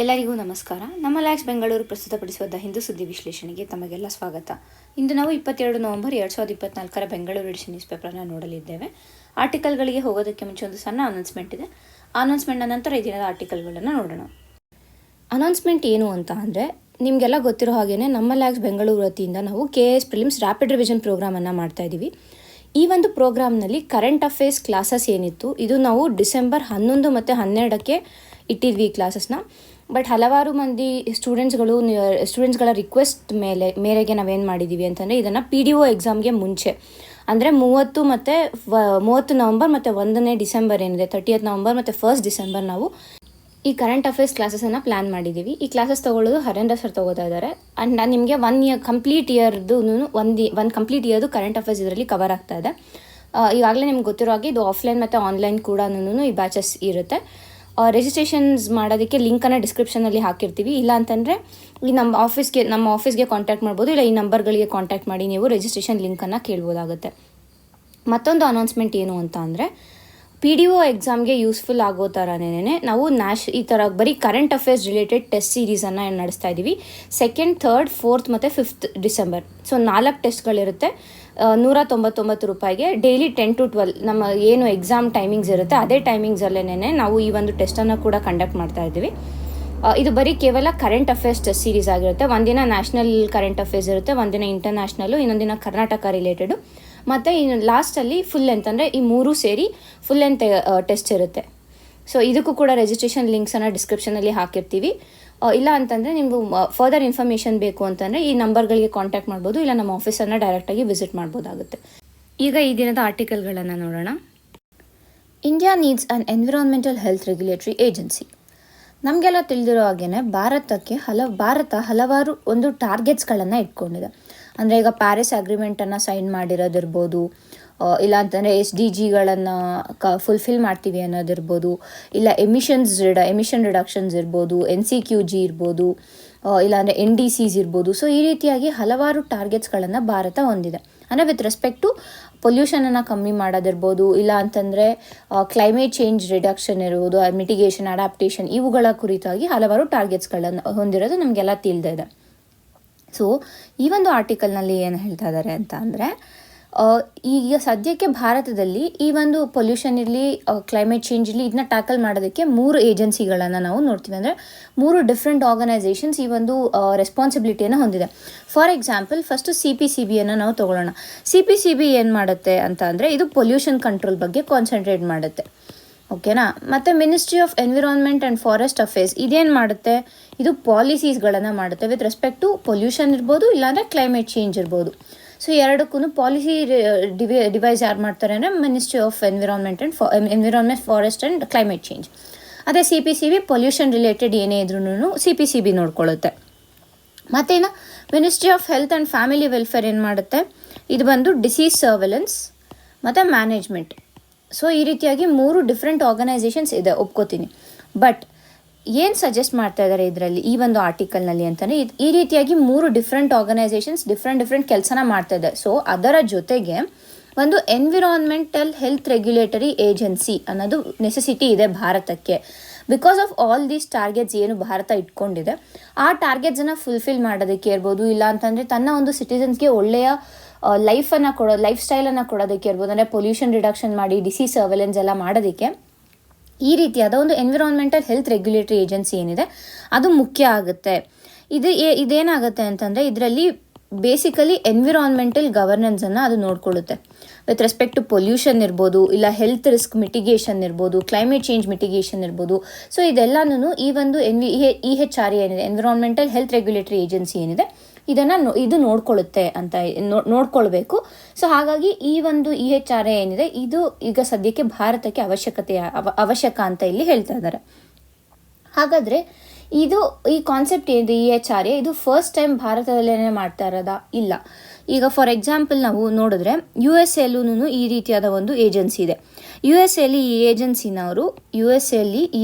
ಎಲ್ಲರಿಗೂ ನಮಸ್ಕಾರ. ನಮ್ಮ ಲ್ಯಾಕ್ಸ್ ಬೆಂಗಳೂರು ಪ್ರಸ್ತುತಪಡಿಸುವ ಹಿಂದೂ ಸುದ್ದಿ ವಿಶ್ಲೇಷಣೆಗೆ ತಮಗೆಲ್ಲ ಸ್ವಾಗತ. ಇಂದು ನಾವು 22 ನವೆಂಬರ್ 2024 ಬೆಂಗಳೂರು ಎಡಿಷನ್ ನ್ಯೂಸ್ ಪೇಪರ್ನ ನೋಡಲಿದ್ದೇವೆ. ಆರ್ಟಿಕಲ್ಗಳಿಗೆ ಹೋಗೋದಕ್ಕೆ ಮುಂಚೆ ಒಂದು ಸಣ್ಣ ಅನೌನ್ಸ್ಮೆಂಟ್ ಇದೆ. ಅನೌನ್ಸ್ಮೆಂಟ್ನ ನಂತರ ಈ ದಿನದ ಆರ್ಟಿಕಲ್ಗಳನ್ನು ನೋಡೋಣ. ಅನೌನ್ಸ್ಮೆಂಟ್ ಏನು ಅಂತ ಅಂದರೆ, ನಿಮಗೆಲ್ಲ ಗೊತ್ತಿರೋ ಹಾಗೆಯೇ ನಮ್ಮ ಲ್ಯಾಕ್ಸ್ ಬೆಂಗಳೂರು ವತಿಯಿಂದ ನಾವು KIS ಪ್ರಿಲಿಮ್ಸ್ ರ್ಯಾಪಿಡ್ ರಿವಿಷನ್ ಪ್ರೋಗ್ರಾಮನ್ನು ಮಾಡ್ತಾ ಇದ್ದೀವಿ. ಈ ಒಂದು ಪ್ರೋಗ್ರಾಮ್ನಲ್ಲಿ ಕರೆಂಟ್ ಅಫೇರ್ಸ್ ಕ್ಲಾಸಸ್ ಏನಿತ್ತು, ಇದು ನಾವು ಡಿಸೆಂಬರ್ 11 ಮತ್ತು 12ಕ್ಕೆ ಇಟ್ಟಿದ್ವಿ ಈ ಕ್ಲಾಸಸ್ನ. ಬಟ್ ಹಲವಾರು ಮಂದಿ ಸ್ಟೂಡೆಂಟ್ಸ್ಗಳ ರಿಕ್ವೆಸ್ಟ್ ಮೇರೆಗೆ ನಾವೇನು ಮಾಡಿದ್ದೀವಿ ಅಂತಂದರೆ, ಇದನ್ನು PDO ಎಕ್ಸಾಮ್ಗೆ ಮುಂಚೆ ಅಂದರೆ 30 ನವಂಬರ್ ಮತ್ತು 1ನೇ ಡಿಸೆಂಬರ್ ಏನಿದೆ, 30th ನವಂಬರ್ ಮತ್ತು 1st ಡಿಸೆಂಬರ್ ನಾವು ಈ ಕರೆಂಟ್ ಅಫೇರ್ಸ್ ಕ್ಲಾಸಸನ್ನು ಪ್ಲ್ಯಾನ್ ಮಾಡಿದ್ದೀವಿ. ಈ ಕ್ಲಾಸಸ್ ತೊಗೊಳ್ಳೋದು ಹರೇಂದ್ರ ಸರ್ ತೊಗೋತಾ ಇದ್ದಾರೆ. ಆ್ಯಂಡ್ ನಾನು ನಿಮಗೆ ಕಂಪ್ಲೀಟ್ ಇಯರ್ದು ಕರೆಂಟ್ ಅಫೇರ್ಸ್ ಇದರಲ್ಲಿ ಕವರ್ ಆಗ್ತಾ ಇದೆ. ಈಗಾಗಲೇ ನಿಮ್ಗೆ ಗೊತ್ತಿರೋ ಹಾಗೆ ಇದು ಆಫ್ಲೈನ್ ಮತ್ತು ಆನ್ಲೈನ್ ಕೂಡ ಈ ಬ್ಯಾಚಸ್ ಇರುತ್ತೆ. ರಿಜಿಸ್ಟ್ರೇಷನ್ಸ್ ಮಾಡೋದಕ್ಕೆ ಲಿಂಕನ್ನು ಡಿಸ್ಕ್ರಿಪ್ಷನಲ್ಲಿ ಹಾಕಿರ್ತೀವಿ. ಇಲ್ಲ ಅಂತಂದರೆ ನಮ್ಮ ಆಫೀಸ್ಗೆ ಕಾಂಟ್ಯಾಕ್ಟ್ ಮಾಡ್ಬೋದು, ಇಲ್ಲ ಈ ನಂಬರ್ಗಳಿಗೆ ಕಾಂಟ್ಯಾಕ್ಟ್ ಮಾಡಿ ನೀವು ರಿಜಿಸ್ಟ್ರೇಷನ್ ಲಿಂಕನ್ನು ಕೇಳ್ಬೋದಾಗುತ್ತೆ. ಮತ್ತೊಂದು ಅನೌನ್ಸ್ಮೆಂಟ್ ಏನು ಅಂತ ಅಂದರೆ, PDO ಎಕ್ಸಾಮ್ಗೆ ಯೂಸ್ಫುಲ್ ಆಗೋ ಥರನೇ ನಾವು ಈ ಥರ ಬರೀ ಕರೆಂಟ್ ಅಫೇರ್ಸ್ ರಿಲೇಟೆಡ್ ಟೆಸ್ಟ್ ಸೀರೀಸನ್ನು ನಡೆಸ್ತಾ ಇದ್ದೀವಿ. 2nd, 3rd, 4th ಮತ್ತು 5th ಡಿಸೆಂಬರ್. ಸೊ 4 ಟೆಸ್ಟ್ಗಳಿರುತ್ತೆ. 199 ರೂಪಾಯಿಗೆ ಡೈಲಿ 10 to 12 ನಮ್ಮ ಏನು ಎಕ್ಸಾಮ್ ಟೈಮಿಂಗ್ಸ್ ಇರುತ್ತೆ ಅದೇ ಟೈಮಿಂಗ್ಸಲ್ಲೇ ನಾವು ಈ ಒಂದು ಟೆಸ್ಟನ್ನು ಕೂಡ ಕಂಡಕ್ಟ್ ಮಾಡ್ತಾ ಇದ್ದೀವಿ. ಇದು ಬರೀ ಕೇವಲ ಕರೆಂಟ್ ಅಫೇರ್ಸ್ ಟೆಸ್ಟ್ ಸೀರೀಸ್ ಆಗಿರುತ್ತೆ. ಒಂದಿನ ನ್ಯಾಷನಲ್ ಕರೆಂಟ್ ಅಫೇರ್ಸ್ ಇರುತ್ತೆ, ಒಂದಿನ ಇಂಟರ್ನ್ಯಾಷನಲು, ಇನ್ನೊಂದಿನ ಕರ್ನಾಟಕ ರಿಲೇಟೆಡು, ಮತ್ತು ಇನ್ನು ಲಾಸ್ಟಲ್ಲಿ ಫುಲ್ ಲೆಂತ್ ಅಂದರೆ ಈ 3 ಸೇರಿ ಫುಲ್ ಲೆಂತ್ ಟೆಸ್ಟ್ ಇರುತ್ತೆ. ಸೊ ಇದಕ್ಕೂ ಕೂಡ ರಿಜಿಸ್ಟ್ರೇಷನ್ ಲಿಂಕ್ಸನ್ನು ಡಿಸ್ಕ್ರಿಪ್ಷನಲ್ಲಿ ಹಾಕಿರ್ತೀವಿ. ಇಲ್ಲ ಅಂತಂದರೆ ನಿಮಗೂ ಫರ್ದರ್ ಇನ್ಫಾರ್ಮೇಷನ್ ಬೇಕು ಅಂತಂದರೆ ಈ ನಂಬರ್ಗಳಿಗೆ ಕಾಂಟ್ಯಾಕ್ಟ್ ಮಾಡ್ಬೋದು, ಇಲ್ಲ ನಮ್ಮ ಆಫೀಸನ್ನು ಡೈರೆಕ್ಟಾಗಿ ವಿಸಿಟ್ ಮಾಡ್ಬೋದಾಗುತ್ತೆ. ಈಗ ಈ ದಿನದ ಆರ್ಟಿಕಲ್ಗಳನ್ನು ನೋಡೋಣ. India needs on environmental health regulatory agency. ನಮಗೆಲ್ಲ ತಿಳಿದಿರೋ ಹಾಗೇ ಭಾರತ ಹಲವಾರು ಒಂದು ಟಾರ್ಗೆಟ್ಸ್ಗಳನ್ನು ಇಟ್ಕೊಂಡಿದೆ. ಅಂದರೆ ಈಗ ಪ್ಯಾರಿಸ್ ಅಗ್ರಿಮೆಂಟನ್ನು ಸೈನ್ ಮಾಡಿರೋದಿರ್ಬೋದು, ಇಲ್ಲ ಅಂತಂದರೆ SDGಗಳನ್ನು ಫುಲ್ಫಿಲ್ ಮಾಡ್ತೀವಿ ಅನ್ನೋದಿರ್ಬೋದು, ಇಲ್ಲ ಎಮಿಷನ್ ರಿಡಕ್ಷನ್ಸ್ ಇರ್ಬೋದು, NCQG ಇರ್ಬೋದು, ಇಲ್ಲಾಂದರೆ NDCs ಇರ್ಬೋದು. ಸೊ ಈ ರೀತಿಯಾಗಿ ಹಲವಾರು ಟಾರ್ಗೆಟ್ಸ್ಗಳನ್ನು ಭಾರತ ಹೊಂದಿದೆ. ಅಂದರೆ ವಿತ್ ರೆಸ್ಪೆಕ್ಟ್ ಟು ಪೊಲ್ಯೂಷನನ್ನು ಕಮ್ಮಿ ಮಾಡೋದಿರ್ಬೋದು, ಇಲ್ಲ ಅಂತಂದರೆ ಕ್ಲೈಮೇಟ್ ಚೇಂಜ್ ರಿಡಕ್ಷನ್ ಇರ್ಬೋದು, ಮಿಟಿಗೇಷನ್, ಅಡಾಪ್ಟೇಷನ್, ಇವುಗಳ ಕುರಿತಾಗಿ ಹಲವಾರು ಟಾರ್ಗೆಟ್ಸ್ಗಳನ್ನು ಹೊಂದಿರೋದು ನಮಗೆಲ್ಲ ತಿಳಿದಿದೆ. ಸೊ ಈ ಒಂದು ಆರ್ಟಿಕಲ್ನಲ್ಲಿ ಏನು ಹೇಳ್ತಾ ಇದ್ದಾರೆ ಅಂತ ಅಂದರೆ, ಈಗ ಸದ್ಯಕ್ಕೆ ಭಾರತದಲ್ಲಿ ಈ ಒಂದು ಪೊಲ್ಯೂಷನ್ ಇರಲಿ, ಕ್ಲೈಮೇಟ್ ಚೇಂಜ್ ಇರಲಿ, ಇದನ್ನ ಟ್ಯಾಕಲ್ ಮಾಡೋದಕ್ಕೆ 3 ಏಜೆನ್ಸಿಗಳನ್ನು ನಾವು ನೋಡ್ತೀವಿ. ಅಂದರೆ 3 ಡಿಫ್ರೆಂಟ್ ಆರ್ಗನೈಸೇಷನ್ಸ್ ಈ ಒಂದು ರೆಸ್ಪಾನ್ಸಿಬಿಲಿಟಿಯನ್ನು ಹೊಂದಿದೆ. ಫಾರ್ ಎಕ್ಸಾಂಪಲ್, ಫಸ್ಟು CPCBಯನ್ನು ನಾವು ತೊಗೊಳ್ಳೋಣ. CPCB ಏನು ಮಾಡುತ್ತೆ ಅಂತ ಅಂದರೆ, ಇದು ಪೊಲ್ಯೂಷನ್ ಕಂಟ್ರೋಲ್ ಬಗ್ಗೆ ಕಾನ್ಸಂಟ್ರೇಟ್ ಮಾಡುತ್ತೆ. ಓಕೆನಾ. ಮತ್ತು ministry of environment and forest affairs ಇದೇನು ಮಾಡುತ್ತೆ, ಇದು ಪಾಲಿಸೀಸ್ಗಳನ್ನು ಮಾಡುತ್ತೆ ವಿತ್ ರೆಸ್ಪೆಕ್ಟ್ ಟು ಪೊಲ್ಯೂಷನ್ ಇರ್ಬೋದು, ಇಲ್ಲಾಂದರೆ ಕ್ಲೈಮೇಟ್ ಚೇಂಜ್ ಇರ್ಬೋದು. ಸೊ ಎರಡಕ್ಕೂ ಪಾಲಿಸಿ ಡಿವೈಸ್ ಯಾರು ಮಾಡ್ತಾರೆ ಅಂದರೆ ministry of environment forest and climate change. ಅದೇ CPCB ಪೊಲ್ಯೂಷನ್ ರಿಲೇಟೆಡ್ ಏನೇ ಇದ್ರೂ CPCB ನೋಡ್ಕೊಳ್ಳುತ್ತೆ. ಮತ್ತೇನು ministry of health and family welfare ಏನು ಮಾಡುತ್ತೆ, ಇದು ಬಂದು ಡಿಸೀಸ್ ಸರ್ವೆಲೆನ್ಸ್ ಮತ್ತು ಮ್ಯಾನೇಜ್ಮೆಂಟ್. ಸೊ ಈ ರೀತಿಯಾಗಿ 3 ಡಿಫ್ರೆಂಟ್ ಆರ್ಗನೈಸೇಷನ್ಸ್ ಇದೆ, ಒಪ್ಕೋತೀನಿ. ಬಟ್ ಏನು ಸಜೆಸ್ಟ್ ಮಾಡ್ತಾ ಇದ್ದಾರೆ ಇದರಲ್ಲಿ ಈ ಒಂದು ಆರ್ಟಿಕಲ್ನಲ್ಲಿ ಅಂತಲೇ, ಈ ರೀತಿಯಾಗಿ 3 ಡಿಫ್ರೆಂಟ್ ಆರ್ಗನೈಸೇಷನ್ಸ್ ಡಿಫ್ರೆಂಟ್ ಕೆಲಸನ ಮಾಡ್ತಾ ಇದೆ. ಸೊ ಅದರ ಜೊತೆಗೆ ಒಂದು ಎನ್ವಿರಾನ್ಮೆಂಟಲ್ ಹೆಲ್ತ್ ರೆಗ್ಯುಲೇಟರಿ ಏಜೆನ್ಸಿ ಅನ್ನೋದು ನೆಸೆಸಿಟಿ ಇದೆ ಭಾರತಕ್ಕೆ. Because of all these targets ಏನು ಭಾರತ ಇಟ್ಕೊಂಡಿದೆ, ಆ ಟಾರ್ಗೆಟ್ಸನ್ನು ಫುಲ್ಫಿಲ್ ಮಾಡೋದಕ್ಕೆ ಇರ್ಬೋದು, ಇಲ್ಲ ಅಂತಂದರೆ ತನ್ನ ಒಂದು ಸಿಟಿಸನ್ಸ್ಗೆ ಒಳ್ಳೆಯ ಲೈಫ್ ಸ್ಟೈಲನ್ನು ಕೊಡೋದಕ್ಕೆ ಇರ್ಬೋದು, ಅಂದರೆ ಪೊಲ್ಯೂಷನ್ ರಿಡಕ್ಷನ್ ಮಾಡಿ ಡಿಸೀಸ್ ಸರ್ವೆಲೆನ್ಸ್ ಎಲ್ಲ ಮಾಡೋದಕ್ಕೆ ಈ ರೀತಿಯಾದ ಒಂದು ಎನ್ವಿರಾನ್ಮೆಂಟಲ್ ಹೆಲ್ತ್ ರೆಗ್ಯುಲೇಟರಿ ಏಜೆನ್ಸಿ ಏನಿದೆ ಅದು ಮುಖ್ಯ ಆಗುತ್ತೆ. ಇದೇನಾಗುತ್ತೆ ಅಂತಂದರೆ, ಇದರಲ್ಲಿ ಬೇಸಿಕಲಿ ಎನ್ವಿರಾನ್ಮೆಂಟಲ್ ಗವರ್ನೆನ್ಸನ್ನು ಅದು ನೋಡ್ಕೊಳ್ಳುತ್ತೆ ವಿತ್ ರೆಸ್ಪೆಕ್ಟ್ ಟು ಪೊಲ್ಯೂಷನ್ ಇರ್ಬೋದು, ಇಲ್ಲ ಹೆಲ್ತ್ ರಿಸ್ಕ್ ಮಿಟಿಗೇಷನ್ ಇರ್ಬೋದು, ಕ್ಲೈಮೇಟ್ ಚೇಂಜ್ ಮಿಟಿಗೇಷನ್ ಇರ್ಬೋದು. ಸೊ ಇದೆಲ್ಲನೂ ಈ ಒಂದು EHRA ಏನಿದೆ, ಎನ್ವಿರಾನ್ಮೆಂಟಲ್ ಹೆಲ್ತ್ ರೆಗ್ಯುಲೇಟರಿ ಏಜೆನ್ಸಿ ಏನಿದೆ, ಇದು ನೋಡ್ಕೊಳ್ಳುತ್ತೆ ಅಂತ ನೋಡ್ಕೊಳ್ಬೇಕು. ಸೊ ಹಾಗಾಗಿ ಈ ಒಂದು EHRA ಏನಿದೆ ಇದು ಈಗ ಸದ್ಯಕ್ಕೆ ಭಾರತಕ್ಕೆ ಅವಶ್ಯಕ ಅಂತ ಇಲ್ಲಿ ಹೇಳ್ತಾ ಇದ್ದಾರೆ. ಹಾಗಾದರೆ ಈ ಕಾನ್ಸೆಪ್ಟ್ ಏನಿದೆ EHRA, ಇದು ಫಸ್ಟ್ ಟೈಮ್ ಭಾರತದಲ್ಲೇ ಮಾಡ್ತಾ ಇರೋದಾ? ಇಲ್ಲ. ಈಗ ಫಾರ್ ಎಕ್ಸಾಂಪಲ್ ನಾವು ನೋಡಿದ್ರೆ USA ಈ ರೀತಿಯಾದ ಒಂದು ಏಜೆನ್ಸಿ ಇದೆ. USA ಈ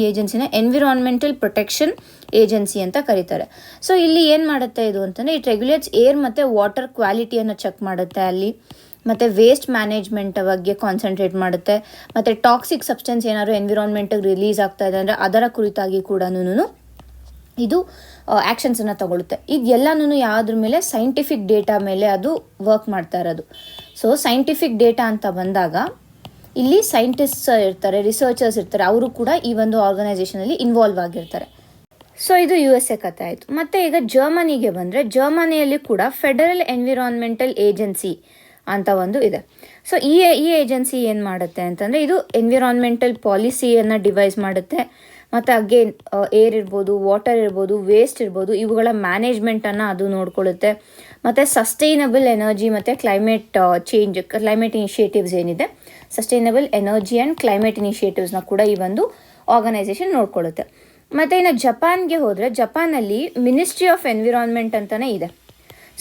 ಏಜೆನ್ಸಿನ ಎನ್ವಿರಾನ್ಮೆಂಟಲ್ ಪ್ರೊಟೆಕ್ಷನ್ ಏಜೆನ್ಸಿ ಅಂತ ಕರೀತಾರೆ. ಸೊ ಇಲ್ಲಿ ಏನು ಮಾಡುತ್ತೆ ಇದು ಅಂತಂದರೆ, ಇಟ್ ರೆಗ್ಯುಲೇಟ್ಸ್ ಏರ್ ಮತ್ತು ವಾಟರ್ ಕ್ವಾಲಿಟಿಯನ್ನು ಚೆಕ್ ಮಾಡುತ್ತೆ ಅಲ್ಲಿ, ಮತ್ತು ವೇಸ್ಟ್ ಮ್ಯಾನೇಜ್ಮೆಂಟ್ ಬಗ್ಗೆ ಕಾನ್ಸಂಟ್ರೇಟ್ ಮಾಡುತ್ತೆ, ಮತ್ತು ಟಾಕ್ಸಿಕ್ ಸಬ್ಸ್ಟೆನ್ಸ್ ಏನಾದ್ರು ಎನ್ವಿರಾನ್ಮೆಂಟಿಗೆ ರಿಲೀಸ್ ಆಗ್ತಾ ಇದೆ ಅಂದರೆ ಅದರ ಕುರಿತಾಗಿ ಕೂಡ ಇದು ಆ್ಯಕ್ಷನ್ಸನ್ನು ತಗೊಳುತ್ತೆ. ಇದೆಲ್ಲನೂ ಯಾವುದ್ರ ಮೇಲೆ, ಸೈಂಟಿಫಿಕ್ ಡೇಟಾ ಮೇಲೆ ಅದು ವರ್ಕ್ ಮಾಡ್ತಾ ಇರೋದು. ಸೊ ಸೈಂಟಿಫಿಕ್ ಡೇಟಾ ಅಂತ ಬಂದಾಗ ಇಲ್ಲಿ ಸೈಂಟಿಸ್ಟ್ಸ್ ಇರ್ತಾರೆ, ರಿಸರ್ಚರ್ಸ್ ಇರ್ತಾರೆ, ಅವರು ಕೂಡ ಈ ಒಂದು ಆರ್ಗನೈಸೇಷನಲ್ಲಿ ಇನ್ವಾಲ್ವ್ ಆಗಿರ್ತಾರೆ. ಸೊ ಇದು USA ಕಥೆ ಆಯಿತು. ಮತ್ತು ಈಗ ಜರ್ಮನಿಗೆ ಬಂದರೆ, ಜರ್ಮನಿಯಲ್ಲಿ ಕೂಡ ಫೆಡರಲ್ ಎನ್ವಿರಾನ್ಮೆಂಟಲ್ ಏಜೆನ್ಸಿ ಅಂತ ಒಂದು ಇದೆ. ಸೊ ಈ ಏಜೆನ್ಸಿ ಏನು ಮಾಡುತ್ತೆ ಅಂತಂದರೆ, ಇದು ಎನ್ವಿರಾನ್ಮೆಂಟಲ್ ಪಾಲಿಸಿಯನ್ನು ಡಿವೈಸ್ ಮಾಡುತ್ತೆ. ಮತ್ತು ಅಗೇನ್ ಏರ್ ಇರ್ಬೋದು, ವಾಟರ್ ಇರ್ಬೋದು, ವೇಸ್ಟ್ ಇರ್ಬೋದು, ಇವುಗಳ ಮ್ಯಾನೇಜ್ಮೆಂಟನ್ನು ಅದು ನೋಡ್ಕೊಳ್ಳುತ್ತೆ. ಮತ್ತು ಸಸ್ಟೈನಬಲ್ ಎನರ್ಜಿ ಮತ್ತು ಕ್ಲೈಮೇಟ್ ಇನಿಷಿಯೇಟಿವ್ಸ್ ಏನಿದೆ, ಸಸ್ಟೈನಬಲ್ ಎನರ್ಜಿ ಆ್ಯಂಡ್ ಕ್ಲೈಮೇಟ್ ಇನಿಷಿಯೇಟಿವ್ಸ್ನ ಕೂಡ ಈ ಒಂದು ಆರ್ಗನೈಸೇಷನ್ ನೋಡ್ಕೊಳ್ಳುತ್ತೆ. ಮತ್ತು ಇನ್ನು ಜಪಾನ್ಗೆ ಹೋದರೆ, ಜಪಾನಲ್ಲಿ ಮಿನಿಸ್ಟ್ರಿ ಆಫ್ ಎನ್ವಿರಾನ್ಮೆಂಟ್ ಅಂತಲೇ ಇದೆ.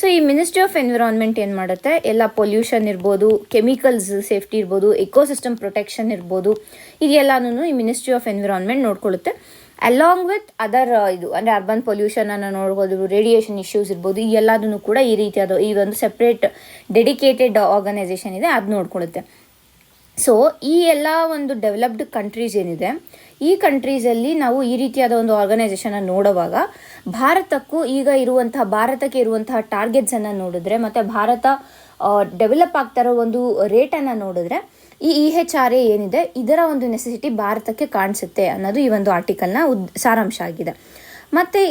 ಸೊ ಈ ಮಿನಿಸ್ಟ್ರಿ ಆಫ್ ಎನ್ವಿರಾನ್ಮೆಂಟ್ ಏನು ಮಾಡುತ್ತೆ, ಎಲ್ಲ ಪೊಲ್ಯೂಷನ್ ಇರ್ಬೋದು, ಕೆಮಿಕಲ್ಸ್ ಸೇಫ್ಟಿ ಇರ್ಬೋದು, ಎಕೋಸಿಸ್ಟಮ್ ಪ್ರೊಟೆಕ್ಷನ್ ಇರ್ಬೋದು, ಇದೆಲ್ಲನೂ ಈ ಮಿನಿಸ್ಟ್ರಿ ಆಫ್ ಎನ್ವಿರಾನ್ಮೆಂಟ್ ನೋಡ್ಕೊಳ್ಳುತ್ತೆ. ಅಲಾಂಗ್ ವಿತ್ ಅದರ್ ಇದು ಅಂದರೆ ಅರ್ಬನ್ ಪೊಲ್ಯೂಷನನ್ನು ನೋಡ್ಬೋದು, ರೇಡಿಯೇಷನ್ ಇಶ್ಯೂಸ್ ಇರ್ಬೋದು, ಈ ಎಲ್ಲದನ್ನು ಕೂಡ ಈ ರೀತಿಯಾದ ಈ ಒಂದು ಸೆಪ್ರೇಟ್ ಡೆಡಿಕೇಟೆಡ್ ಆರ್ಗನೈಸೇಷನ್ ಇದೆ, ಅದು ನೋಡ್ಕೊಳ್ಳುತ್ತೆ. ಸೊ ಈ ಎಲ್ಲ ಒಂದು ಡೆವಲಪ್ಡ್ ಕಂಟ್ರೀಸ್ ಏನಿದೆ, ಈ ಕಂಟ್ರೀಸಲ್ಲಿ ನಾವು ಈ ರೀತಿಯಾದ ಒಂದು ಆರ್ಗನೈಸೇಷನ್ನ ನೋಡುವಾಗ ಭಾರತಕ್ಕೆ ಇರುವಂತಹ ಟಾರ್ಗೆಟ್ಸನ್ನು ನೋಡಿದ್ರೆ, ಮತ್ತು ಭಾರತ ಡೆವಲಪ್ ಆಗ್ತಾ ಇರೋ ಒಂದು ರೇಟನ್ನು ನೋಡಿದ್ರೆ, ಈ EHRA ಏನಿದೆ ಇದರ ಒಂದು ನೆಸೆಸಿಟಿ ಭಾರತಕ್ಕೆ ಕಾಣಿಸುತ್ತೆ ಅನ್ನೋದು ಈ ಒಂದು ಆರ್ಟಿಕಲ್ನ ಸಾರಾಂಶ ಆಗಿದೆ. ಮತ್ತು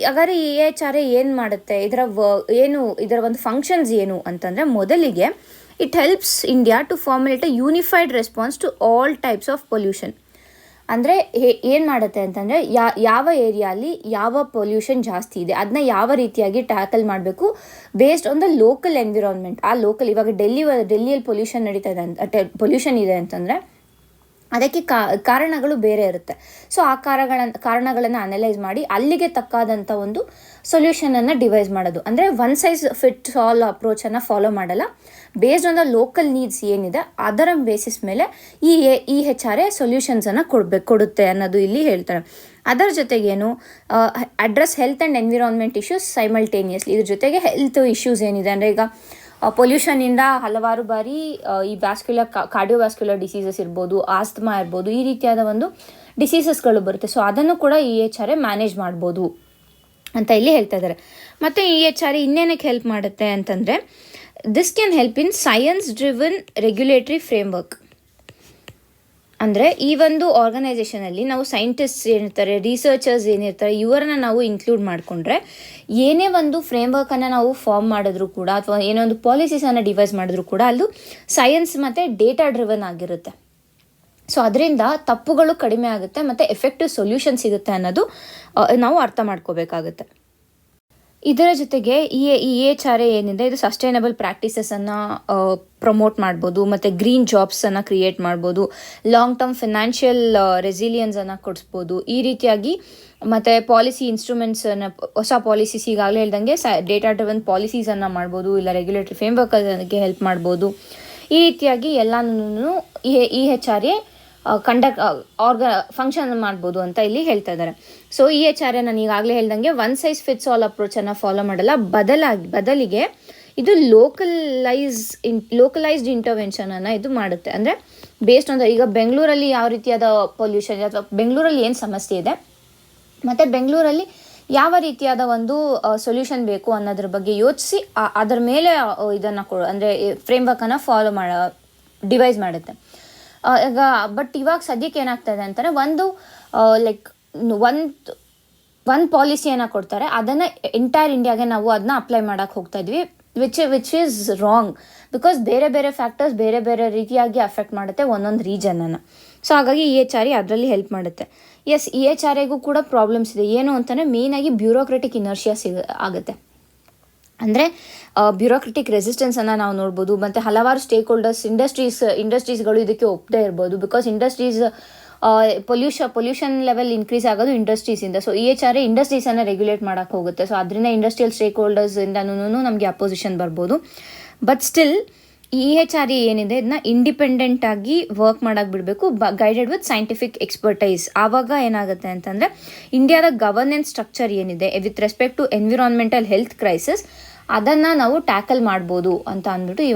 ಹಾಗಾದ್ರೆ EHRA ಏನು ಮಾಡುತ್ತೆ, ಇದರ ಒಂದು ಫಂಕ್ಷನ್ಸ್ ಏನು ಅಂತಂದರೆ, ಮೊದಲಿಗೆ it helps India to formulate a unified response to all types of pollution. ಅಂದರೆ ಏನು ಮಾಡುತ್ತೆ ಅಂತಂದರೆ, ಯಾವ ಏರಿಯಾಲಿ ಯಾವ ಪೊಲ್ಯೂಷನ್ ಜಾಸ್ತಿ ಇದೆ ಅದನ್ನ ಯಾವ ರೀತಿಯಾಗಿ ಟ್ಯಾಕಲ್ ಮಾಡಬೇಕು based on the local environment. ಆ ಲೋಕಲ್, ಇವಾಗ ಡೆಲ್ಲಿಯಲ್ಲಿ ಪೊಲ್ಯೂಷನ್ ನಡೀತಾ ಇದೆ, ಪೊಲ್ಯೂಷನ್ ಇದೆ ಅಂತಂದರೆ ಅದಕ್ಕೆ ಕಾರಣಗಳು ಬೇರೆ ಇರುತ್ತೆ. ಸೊ ಆ ಕಾರಣಗಳನ್ನು ಅನಲೈಸ್ ಮಾಡಿ ಅಲ್ಲಿಗೆ ತಕ್ಕಾದಂಥ ಒಂದು ಸೊಲ್ಯೂಷನನ್ನು ಡಿವೈಸ್ ಮಾಡೋದು. ಅಂದರೆ ಒನ್ ಸೈಜ್ ಫಿಟ್ಸ್ ಆಲ್ ಅಪ್ರೋಚನ್ನು ಫಾಲೋ ಮಾಡಲ್ಲ. Based on the local needs ಏನಿದೆ ಅದರ ಬೇಸಿಸ್ ಮೇಲೆ ಈ EHRA ಸೊಲ್ಯೂಷನ್ಸನ್ನು ಕೊಡುತ್ತೆ ಅನ್ನೋದು ಇಲ್ಲಿ ಹೇಳ್ತಾರೆ. ಅದರ ಜೊತೆಗೇನು, address health and environment issues simultaneously. ಇದ್ರ ಜೊತೆಗೆ ಹೆಲ್ತ್ ಇಶ್ಯೂಸ್ ಏನಿದೆ ಅಂದರೆ, ಈಗ ಪೊಲ್ಯೂಷನಿಂದ ಹಲವಾರು ಬಾರಿ ಈ ಕಾರ್ಡಿಯೋವ್ಯಾಸ್ಕ್ಯುಲರ್ ಡಿಸೀಸಸ್ ಇರ್ಬೋದು, ಆಸ್ತಮಾ ಇರ್ಬೋದು, ಈ ರೀತಿಯಾದ ಒಂದು ಡಿಸೀಸಸ್ಗಳು ಬರುತ್ತೆ. ಸೊ ಅದನ್ನು ಕೂಡ EHRA ಮ್ಯಾನೇಜ್ ಮಾಡ್ಬೋದು ಅಂತ ಇಲ್ಲಿ ಹೇಳ್ತಾ ಇದ್ದಾರೆ. ಮತ್ತು EHRA ಇನ್ನೇನಕ್ಕೆ ಹೆಲ್ಪ್ ಮಾಡುತ್ತೆ ಅಂತಂದರೆ, this can help in science driven regulatory framework. ಅಂದರೆ ಈ ಒಂದು ಆರ್ಗನೈಸೇಷನಲ್ಲಿ ನಾವು ಸೈಂಟಿಸ್ಟ್ಸ್ ಏನಿರ್ತಾರೆ, ರಿಸರ್ಚರ್ಸ್ ಏನಿರ್ತಾರೆ, ಇವರನ್ನ ನಾವು ಇನ್ಕ್ಲೂಡ್ ಮಾಡಿಕೊಂಡ್ರೆ ಏನೇ ಒಂದು ಫ್ರೇಮ್ವರ್ಕನ್ನು ನಾವು ಫಾರ್ಮ್ ಮಾಡಿದ್ರು ಕೂಡ, ಅಥವಾ ಏನೋ ಒಂದು ಪಾಲಿಸೀಸನ್ನು ಡಿವೈಸ್ ಮಾಡಿದ್ರು ಕೂಡ ಅದು ಸೈನ್ಸ್ ಮತ್ತು ಡೇಟಾ ಡ್ರಿವನ್ ಆಗಿರುತ್ತೆ. ಸೊ ಅದರಿಂದ ತಪ್ಪುಗಳು ಕಡಿಮೆ ಆಗುತ್ತೆ ಮತ್ತು ಎಫೆಕ್ಟಿವ್ ಸೊಲ್ಯೂಷನ್ ಸಿಗುತ್ತೆ ಅನ್ನೋದು ನಾವು ಅರ್ಥ ಮಾಡ್ಕೋಬೇಕಾಗುತ್ತೆ. ಇದರ ಜೊತೆಗೆ EHRA ಏನಿದೆ ಇದು ಸಸ್ಟೈನಬಲ್ ಪ್ರಾಕ್ಟೀಸಸನ್ನು ಪ್ರಮೋಟ್ ಮಾಡ್ಬೋದು, ಮತ್ತು ಗ್ರೀನ್ ಜಾಬ್ಸನ್ನು ಕ್ರಿಯೇಟ್ ಮಾಡ್ಬೋದು, ಲಾಂಗ್ ಟರ್ಮ್ ಫಿನಾನ್ಷಿಯಲ್ ರೆಸಿಲಿಯನ್ಸನ್ನು ಕೊಡಿಸ್ಬೋದು. ಈ ರೀತಿಯಾಗಿ ಮತ್ತು ಪಾಲಿಸಿ ಇನ್ಸ್ಟ್ರೂಮೆಂಟ್ಸನ್ನು, ಹೊಸ ಪಾಲಿಸೀಸ್ ಈಗಾಗಲೇ ಹೇಳ್ದಂಗೆ ಡೇಟಾ ಡ್ರಿವನ್ ಪಾಲಿಸೀಸನ್ನು ಮಾಡ್ಬೋದು, ಇಲ್ಲ ರೆಗ್ಯುಲೇಟರಿ ಫ್ರೇಮ್ವರ್ಕ್ಗೆ ಹೆಲ್ಪ್ ಮಾಡ್ಬೋದು. ಈ ರೀತಿಯಾಗಿ ಎಲ್ಲನೂ EHRA ಫಂಕ್ಷನ್ ಮಾಡ್ಬೋದು ಅಂತ ಇಲ್ಲಿ ಹೇಳ್ತಾ ಇದ್ದಾರೆ. ಸೊ EHRA ನಾನು ಈಗಾಗಲೇ ಹೇಳ್ದಂಗೆ ಒನ್ ಸೈಜ್ ಫಿಟ್ಸ್ ಆಲ್ ಅಪ್ರೋಚನ್ನು ಫಾಲೋ ಮಾಡಲ್ಲ, ಬದಲಿಗೆ ಇದು ಲೋಕಲೈಸ್ಡ್ ಇಂಟರ್ವೆನ್ಷನನ್ನು ಇದು ಮಾಡುತ್ತೆ. ಅಂದರೆ ಬೇಸ್ಡ್ ಆನ್ ಈಗ ಬೆಂಗಳೂರಲ್ಲಿ ಯಾವ ರೀತಿಯಾದ ಪೊಲ್ಯೂಷನ್, ಅಥವಾ ಬೆಂಗಳೂರಲ್ಲಿ ಏನು ಸಮಸ್ಯೆ ಇದೆ, ಮತ್ತು ಬೆಂಗಳೂರಲ್ಲಿ ಯಾವ ರೀತಿಯಾದ ಒಂದು ಸೊಲ್ಯೂಷನ್ ಬೇಕು ಅನ್ನೋದ್ರ ಬಗ್ಗೆ ಯೋಚಿಸಿ ಅದರ ಮೇಲೆ ಇದನ್ನು ಅಂದರೆ ಫ್ರೇಮ್ವರ್ಕನ್ನು ಡಿವೈಸ್ ಮಾಡುತ್ತೆ. ಈಗ ಇವಾಗ ಸದ್ಯಕ್ಕೆ ಏನಾಗ್ತಾ ಇದೆ ಅಂತಾರೆ, ಒಂದು ಪಾಲಿಸಿಯನ್ನು ಕೊಡ್ತಾರೆ, ಅದನ್ನು ಎಂಟೈರ್ ಇಂಡಿಯಾಗೆ ನಾವು ಅದನ್ನ ಅಪ್ಲೈ ಮಾಡೋಕ್ಕೆ ಹೋಗ್ತಾ ಇದ್ವಿ, ವಿಚ್ ಈಸ್ ರಾಂಗ್. ಬಿಕಾಸ್ ಬೇರೆ ಬೇರೆ ಫ್ಯಾಕ್ಟರ್ಸ್ ಬೇರೆ ಬೇರೆ ರೀತಿಯಾಗಿ ಅಫೆಕ್ಟ್ ಮಾಡುತ್ತೆ ಒಂದೊಂದು ರೀಜನನ್ನು. ಸೊ ಹಾಗಾಗಿ EHRA ಅದರಲ್ಲಿ ಹೆಲ್ಪ್ ಮಾಡುತ್ತೆ. EHRAಗೂ ಕೂಡ ಪ್ರಾಬ್ಲಮ್ಸ್ ಇದೆ. ಏನು ಅಂತಂದರೆ, ಮೇಯ್ನಾಗಿ ಬ್ಯೂರೋಕ್ರೆಟಿಕ್ ಇನರ್ಷಿಯಾ ಆಗುತ್ತೆ. ಅಂದರೆ ಬ್ಯೂರೋಕ್ರೆಟಿಕ್ ರೆಸಿಸ್ಟೆನ್ಸನ್ನು ನಾವು ನೋಡ್ಬೋದು. ಮತ್ತು ಹಲವಾರು ಸ್ಟೇಕ್ ಹೋಲ್ಡರ್ಸ್, ಇಂಡಸ್ಟ್ರೀಸ್ಗಳು ಇದಕ್ಕೆ ಒಪ್ಪದೇ ಇರ್ಬೋದು. Because industries pollution level increase ಆಗೋದು ಇಂಡಸ್ಟ್ರೀಸಿಂದ. ಸೊ EHRA ಇಂಡಸ್ಟ್ರೀಸನ್ನು ರೆಗ್ಯುಲೇಟ್ ಮಾಡೋಕ್ಕೆ ಹೋಗುತ್ತೆ. ಸೊ ಅದರಿಂದ ಇಂಡಸ್ಟ್ರಿಯಲ್ ಸ್ಟೇಕ್ ಹೋಲ್ಡರ್ಸಿಂದನೂ ನಮಗೆ ಅಪೋಸಿಷನ್ ಬರ್ಬೋದು. ಬಟ್ ಸ್ಟಿಲ್ EHRA ಏನಿದೆ ಇದನ್ನ ಇಂಡಿಪೆಂಡೆಂಟಾಗಿ ವರ್ಕ್ ಮಾಡೋಕ್ಕೆ ಬಿಡಬೇಕು, ಗೈಡೆಡ್ ವಿತ್ ಸೈಂಟಿಫಿಕ್ ಎಕ್ಸ್ಪರ್ಟೈಸ್. ಆವಾಗ ಏನಾಗುತ್ತೆ ಅಂತಂದರೆ, ಇಂಡಿಯಾದ ಗವರ್ನೆನ್ಸ್ ಸ್ಟ್ರಕ್ಚರ್ ಏನಿದೆ with respect to environmental health crisis ಅದನ್ನು ನಾವು ಟ್ಯಾಕಲ್ ಮಾಡ್ಬೋದು ಅಂತ ಅಂದ್ಬಿಟ್ಟು ಈ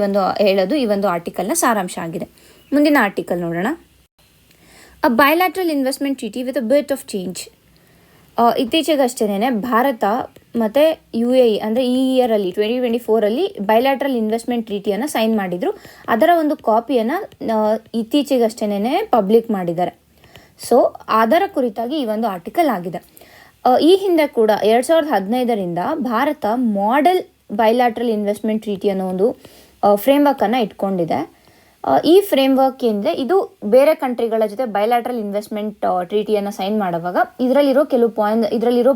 ಒಂದು ಆರ್ಟಿಕಲ್ನ ಸಾರಾಂಶ ಆಗಿದೆ. ಮುಂದಿನ ಆರ್ಟಿಕಲ್ ನೋಡೋಣ. A bilateral investment treaty with a bit of change. ಇತ್ತೀಚೆಗಷ್ಟೇ ಭಾರತ ಮತ್ತು UAE ಅಂದರೆ ಈ ಇಯರಲ್ಲಿ 2024 ಬೈಲ್ಯಾಟ್ರಲ್ ಇನ್ವೆಸ್ಟ್ಮೆಂಟ್ ಟ್ರೀಟಿಯನ್ನು ಸೈನ್ ಮಾಡಿದರು. ಅದರ ಒಂದು ಕಾಪಿಯನ್ನು ಇತ್ತೀಚೆಗಷ್ಟೇ ಪಬ್ಲಿಕ್ ಮಾಡಿದ್ದಾರೆ. ಸೊ ಅದರ ಕುರಿತಾಗಿ ಈ ಒಂದು ಆರ್ಟಿಕಲ್ ಆಗಿದೆ. ಈ ಹಿಂದೆ ಕೂಡ 2015ರಿಂದ ಭಾರತ ಮಾಡೆಲ್ ಬೈಲ್ಯಾಟ್ರಲ್ ಇನ್ವೆಸ್ಟ್ಮೆಂಟ್ ಟ್ರೀಟಿ ಅನ್ನೋ ಒಂದು ಫ್ರೇಮ್ವರ್ಕನ್ನು ಇಟ್ಕೊಂಡಿದೆ. ಈ ಫ್ರೇಮ್ವರ್ಕ್ ಏನಿದೆ ಇದು ಬೇರೆ ಕಂಟ್ರಿಗಳ ಜೊತೆ ಬೈಲ್ಯಾಟ್ರಲ್ ಇನ್ವೆಸ್ಟ್ಮೆಂಟ್ ಟ್ರೀಟಿಯನ್ನು ಸೈನ್ ಮಾಡುವಾಗ ಇದರಲ್ಲಿರೋ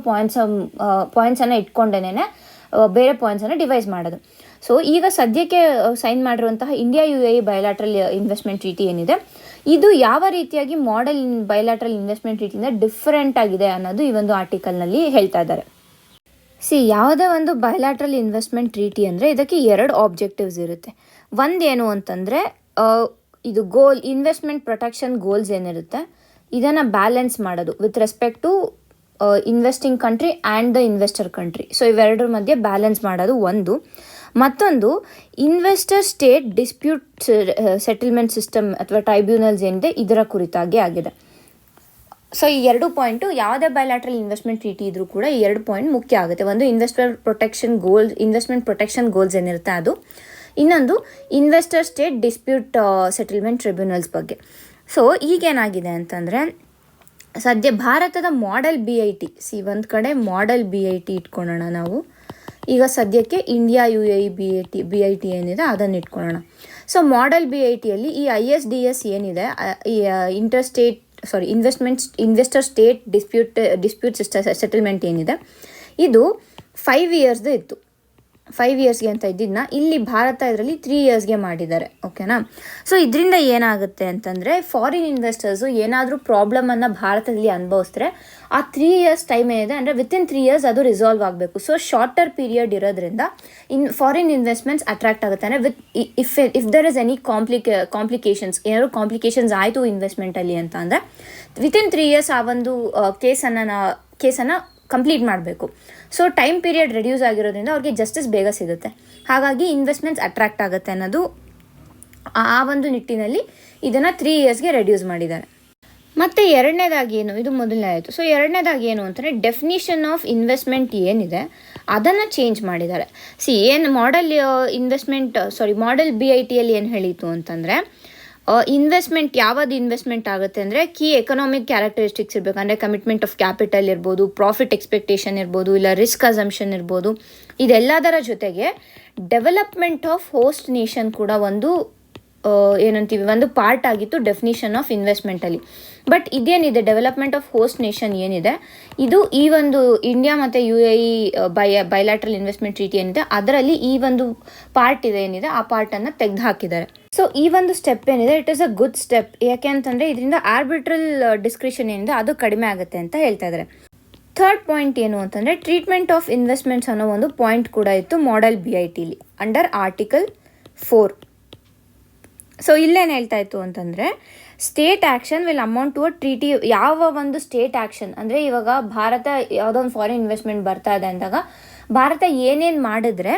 ಪಾಯಿಂಟ್ಸನ್ನು ಇಟ್ಕೊಂಡೇನೆ ಬೇರೆ ಪಾಯಿಂಟ್ಸನ್ನು ಡಿವೈಸ್ ಮಾಡೋದು. ಸೊ ಈಗ ಸದ್ಯಕ್ಕೆ ಸೈನ್ ಮಾಡಿರುವಂತಹ India UAE bilateral investment treaty ಏನಿದೆ ಇದು ಯಾವ ರೀತಿಯಾಗಿ ಮಾಡೆಲ್ ಬೈಲ್ಯಾಟ್ರಲ್ ಇನ್ವೆಸ್ಟ್ಮೆಂಟ್ ಟ್ರೀಟಿಯಿಂದ ಡಿಫರೆಂಟ್ ಆಗಿದೆ ಅನ್ನೋದು ಈ ಒಂದು ಆರ್ಟಿಕಲ್ನಲ್ಲಿ ಹೇಳ್ತಾ ಇದ್ದಾರೆ. ಯಾವುದೇ ಒಂದು ಬೈಲ್ಯಾಟ್ರಲ್ ಇನ್ವೆಸ್ಟ್ಮೆಂಟ್ ಟ್ರೀಟಿ ಅಂದರೆ ಇದಕ್ಕೆ 2 ಆಬ್ಜೆಕ್ಟಿವ್ಸ್ ಇರುತ್ತೆ. ಒಂದೇನು ಅಂತಂದರೆ ಇದು ಇನ್ವೆಸ್ಟ್ಮೆಂಟ್ ಪ್ರೊಟೆಕ್ಷನ್ ಗೋಲ್ಸ್ ಏನಿರುತ್ತೆ ಇದನ್ನು ಬ್ಯಾಲೆನ್ಸ್ ಮಾಡೋದು with respect to investing country and the investor country. So ಇವೆರಡರ ಮಧ್ಯೆ ಬ್ಯಾಲೆನ್ಸ್ ಮಾಡೋದು ಒಂದು. ಮತ್ತೊಂದು investor state dispute settlement system ಅಥವಾ ಟ್ರೈಬ್ಯುನಲ್ಸ್ ಏನಿದೆ ಇದರ ಕುರಿತಾಗಿ ಆಗಿದೆ. ಸೊ ಈ 2 ಪಾಯಿಂಟು ಯಾವುದೇ ಬೈಲ್ಯಾಟ್ರಲ್ ಇನ್ವೆಸ್ಟ್ಮೆಂಟ್ ಟ್ರೀಟಿ ಇದ್ರೂ ಕೂಡ ಈ 2 ಪಾಯಿಂಟ್ ಮುಖ್ಯ ಆಗುತ್ತೆ. ಒಂದು ಇನ್ವೆಸ್ಟ್ಮೆಂಟ್ ಪ್ರೊಟೆಕ್ಷನ್ ಗೋಲ್ಸ್ ಏನಿರುತ್ತೆ ಅದು, ಇನ್ನೊಂದು investor state dispute settlement tribunals ಬಗ್ಗೆ. ಸೊ ಈಗೇನಾಗಿದೆ ಅಂತಂದರೆ ಸದ್ಯ ಭಾರತದ ಮಾಡೆಲ್ BIT ಒಂದು ಕಡೆ ಮಾಡೆಲ್ BIT ಇಟ್ಕೊಳ್ಳೋಣ ನಾವು. ಈಗ ಸದ್ಯಕ್ಕೆ ಇಂಡಿಯಾ UAE BIT ಏನಿದೆ ಅದನ್ನು ಇಟ್ಕೊಳ್ಳೋಣ. ಸೊ ಮಾಡೆಲ್ BITಯಲ್ಲಿ ಈ ISDS ಏನಿದೆ ಈ ಇನ್ವೆಸ್ಟರ್ ಸ್ಟೇಟ್ ಡಿಸ್ಪ್ಯೂಟ್ ಸೆಟಲ್ಮೆಂಟ್ ಏನಿದೆ ಇದು 5 ಇಯರ್ಸ್ದು ಇತ್ತು. 5 ಇಯರ್ಸ್ಗೆ ಅಂತ ಇದ್ದಿದ್ದನ್ನ ಇಲ್ಲಿ ಭಾರತ ಇದರಲ್ಲಿ 3 ಇಯರ್ಸ್ಗೆ ಮಾಡಿದ್ದಾರೆ. ಓಕೆನಾ. ಸೊ ಇದರಿಂದ ಏನಾಗುತ್ತೆ ಅಂತಂದರೆ ಫಾರಿನ್ ಇನ್ವೆಸ್ಟರ್ಸು ಏನಾದರೂ ಪ್ರಾಬ್ಲಮನ್ನು ಭಾರತದಲ್ಲಿ ಅನುಭವಿಸಿದ್ರೆ ಆ 3 ಇಯರ್ಸ್ ಟೈಮ್ ಏನಿದೆ ಅಂದರೆ ವಿತಿನ್ 3 ಇಯರ್ಸ್ ಅದು ರಿಸಾಲ್ವ್ ಆಗಬೇಕು. ಸೊ ಶಾರ್ಟರ್ ಪೀರಿಯಡ್ ಇರೋದ್ರಿಂದ ಫಾರಿನ್ ಇನ್ವೆಸ್ಟ್ಮೆಂಟ್ಸ್ ಅಟ್ರಾಕ್ಟ್ ಆಗುತ್ತೆ. ಅಂದರೆ if there is any complications ಏನಾದರೂ ಕಾಂಪ್ಲಿಕೇಶನ್ಸ್ ಆಯಿತು ಇನ್ವೆಸ್ಟ್ಮೆಂಟಲ್ಲಿ ಅಂತ ಅಂದರೆ ವಿತಿನ್ 3 ಇಯರ್ಸ್ ಆ ಒಂದು ಕೇಸನ್ನು ಕಂಪ್ಲೀಟ್ ಮಾಡಬೇಕು. ಸೊ ಟೈಮ್ ಪೀರಿಯಡ್ ರೆಡ್ಯೂಸ್ ಆಗಿರೋದ್ರಿಂದ ಅವ್ರಿಗೆ ಜಸ್ಟಿಸ್ ಬೇಗ ಸಿಗುತ್ತೆ. ಹಾಗಾಗಿ ಇನ್ವೆಸ್ಟ್ಮೆಂಟ್ಸ್ ಅಟ್ರಾಕ್ಟ್ ಆಗುತ್ತೆ ಅನ್ನೋದು ಆ ಒಂದು ನಿಟ್ಟಿನಲ್ಲಿ ಇದನ್ನು 3 ಇಯರ್ಸ್ಗೆ ರೆಡ್ಯೂಸ್ ಮಾಡಿದ್ದಾರೆ. ಮತ್ತು ಎರಡನೇದಾಗಿ ಏನು, ಇದು ಮೊದಲನೇ ಆಯಿತು. ಸೊ ಎರಡನೇದಾಗಿ ಏನು ಅಂತಂದರೆ ಡೆಫಿನಿಷನ್ ಆಫ್ ಇನ್ವೆಸ್ಟ್ಮೆಂಟ್ ಏನಿದೆ ಅದನ್ನು ಚೇಂಜ್ ಮಾಡಿದ್ದಾರೆ. ಮಾಡೆಲ್ BITಯಲ್ಲಿ ಏನು ಹೇಳಿತು ಅಂತಂದರೆ ಇನ್ವೆಸ್ಟ್ಮೆಂಟ್ ಯಾವುದು ಇನ್ವೆಸ್ಟ್ಮೆಂಟ್ ಆಗುತ್ತೆ ಅಂದರೆ ಕೀ ಎಕನಾಮಿಕ್ ಕ್ಯಾರೆಕ್ಟರಿಸ್ಟಿಕ್ಸ್ ಇರಬೇಕು. ಅಂದರೆ ಕಮಿಟ್ಮೆಂಟ್ ಆಫ್ ಕ್ಯಾಪಿಟಲ್ ಇರ್ಬೋದು, ಪ್ರಾಫಿಟ್ ಎಕ್ಸ್ಪೆಕ್ಟೇಷನ್ ಇರ್ಬೋದು, ಇಲ್ಲ ರಿಸ್ಕ್ ಅಸಂಪ್ಷನ್ ಇರ್ಬೋದು. ಇದೆಲ್ಲದರ ಜೊತೆಗೆ ಡೆವಲಪ್ಮೆಂಟ್ ಆಫ್ ಹೋಸ್ಟ್ ನೇಷನ್ ಕೂಡ ಒಂದು ಪಾರ್ಟ್ ಆಗಿತ್ತು ಡೆಫಿನಿಷನ್ ಆಫ್ ಇನ್ವೆಸ್ಟ್ಮೆಂಟಲ್ಲಿ. ಬಟ್ ಇದೇನಿದೆ ಡೆವಲಪ್ಮೆಂಟ್ ಆಫ್ ಹೋಸ್ಟ್ ನೇಷನ್ ಏನಿದೆ ಇದು ಈ ಒಂದು ಇಂಡಿಯಾ ಮತ್ತು UAE ಬೈಲ್ಯಾಟ್ರಲ್ ಇನ್ವೆಸ್ಟ್ಮೆಂಟ್ ಟ್ರೀಟಿ ಏನಿದೆ ಅದರಲ್ಲಿ ಈ ಒಂದು ಪಾರ್ಟ್ ಏನಿದೆ ಆ ಪಾರ್ಟನ್ನು ತೆಗೆದು ಹಾಕಿದ್ದಾರೆ. ಸೊ ಈ ಒಂದು ಸ್ಟೆಪ್ ಏನಿದೆ it is a good step. ಯಾಕೆ ಅಂತಂದರೆ ಇದರಿಂದ ಆರ್ಬಿಟ್ರಲ್ ಡಿಸ್ಕ್ರಿಷನ್ ಏನಿದೆ ಅದು ಕಡಿಮೆ ಆಗುತ್ತೆ ಅಂತ ಹೇಳ್ತಾ ಇದ್ದಾರೆ. ಥರ್ಡ್ ಪಾಯಿಂಟ್ ಏನು ಅಂತಂದರೆ ಟ್ರೀಟ್ಮೆಂಟ್ ಆಫ್ ಇನ್ವೆಸ್ಟ್ಮೆಂಟ್ಸ್ ಅನ್ನೋ ಒಂದು ಪಾಯಿಂಟ್ ಕೂಡ ಇತ್ತು ಮಾಡೆಲ್ BITಲಿ ಅಂಡರ್ ಆರ್ಟಿಕಲ್ 4. ಸೊ ಇಲ್ಲೇನು ಹೇಳ್ತಾ ಇತ್ತು ಅಂತಂದರೆ state action will amount to a treaty. ಯಾವ ಒಂದು ಸ್ಟೇಟ್ ಆ್ಯಕ್ಷನ್ ಅಂದರೆ ಇವಾಗ ಭಾರತ ಯಾವುದೋ ಒಂದು ಫಾರಿನ್ ಇನ್ವೆಸ್ಟ್ಮೆಂಟ್ ಬರ್ತಾ ಇದೆ ಅಂದಾಗ ಭಾರತ ಏನೇನು ಮಾಡಿದ್ರೆ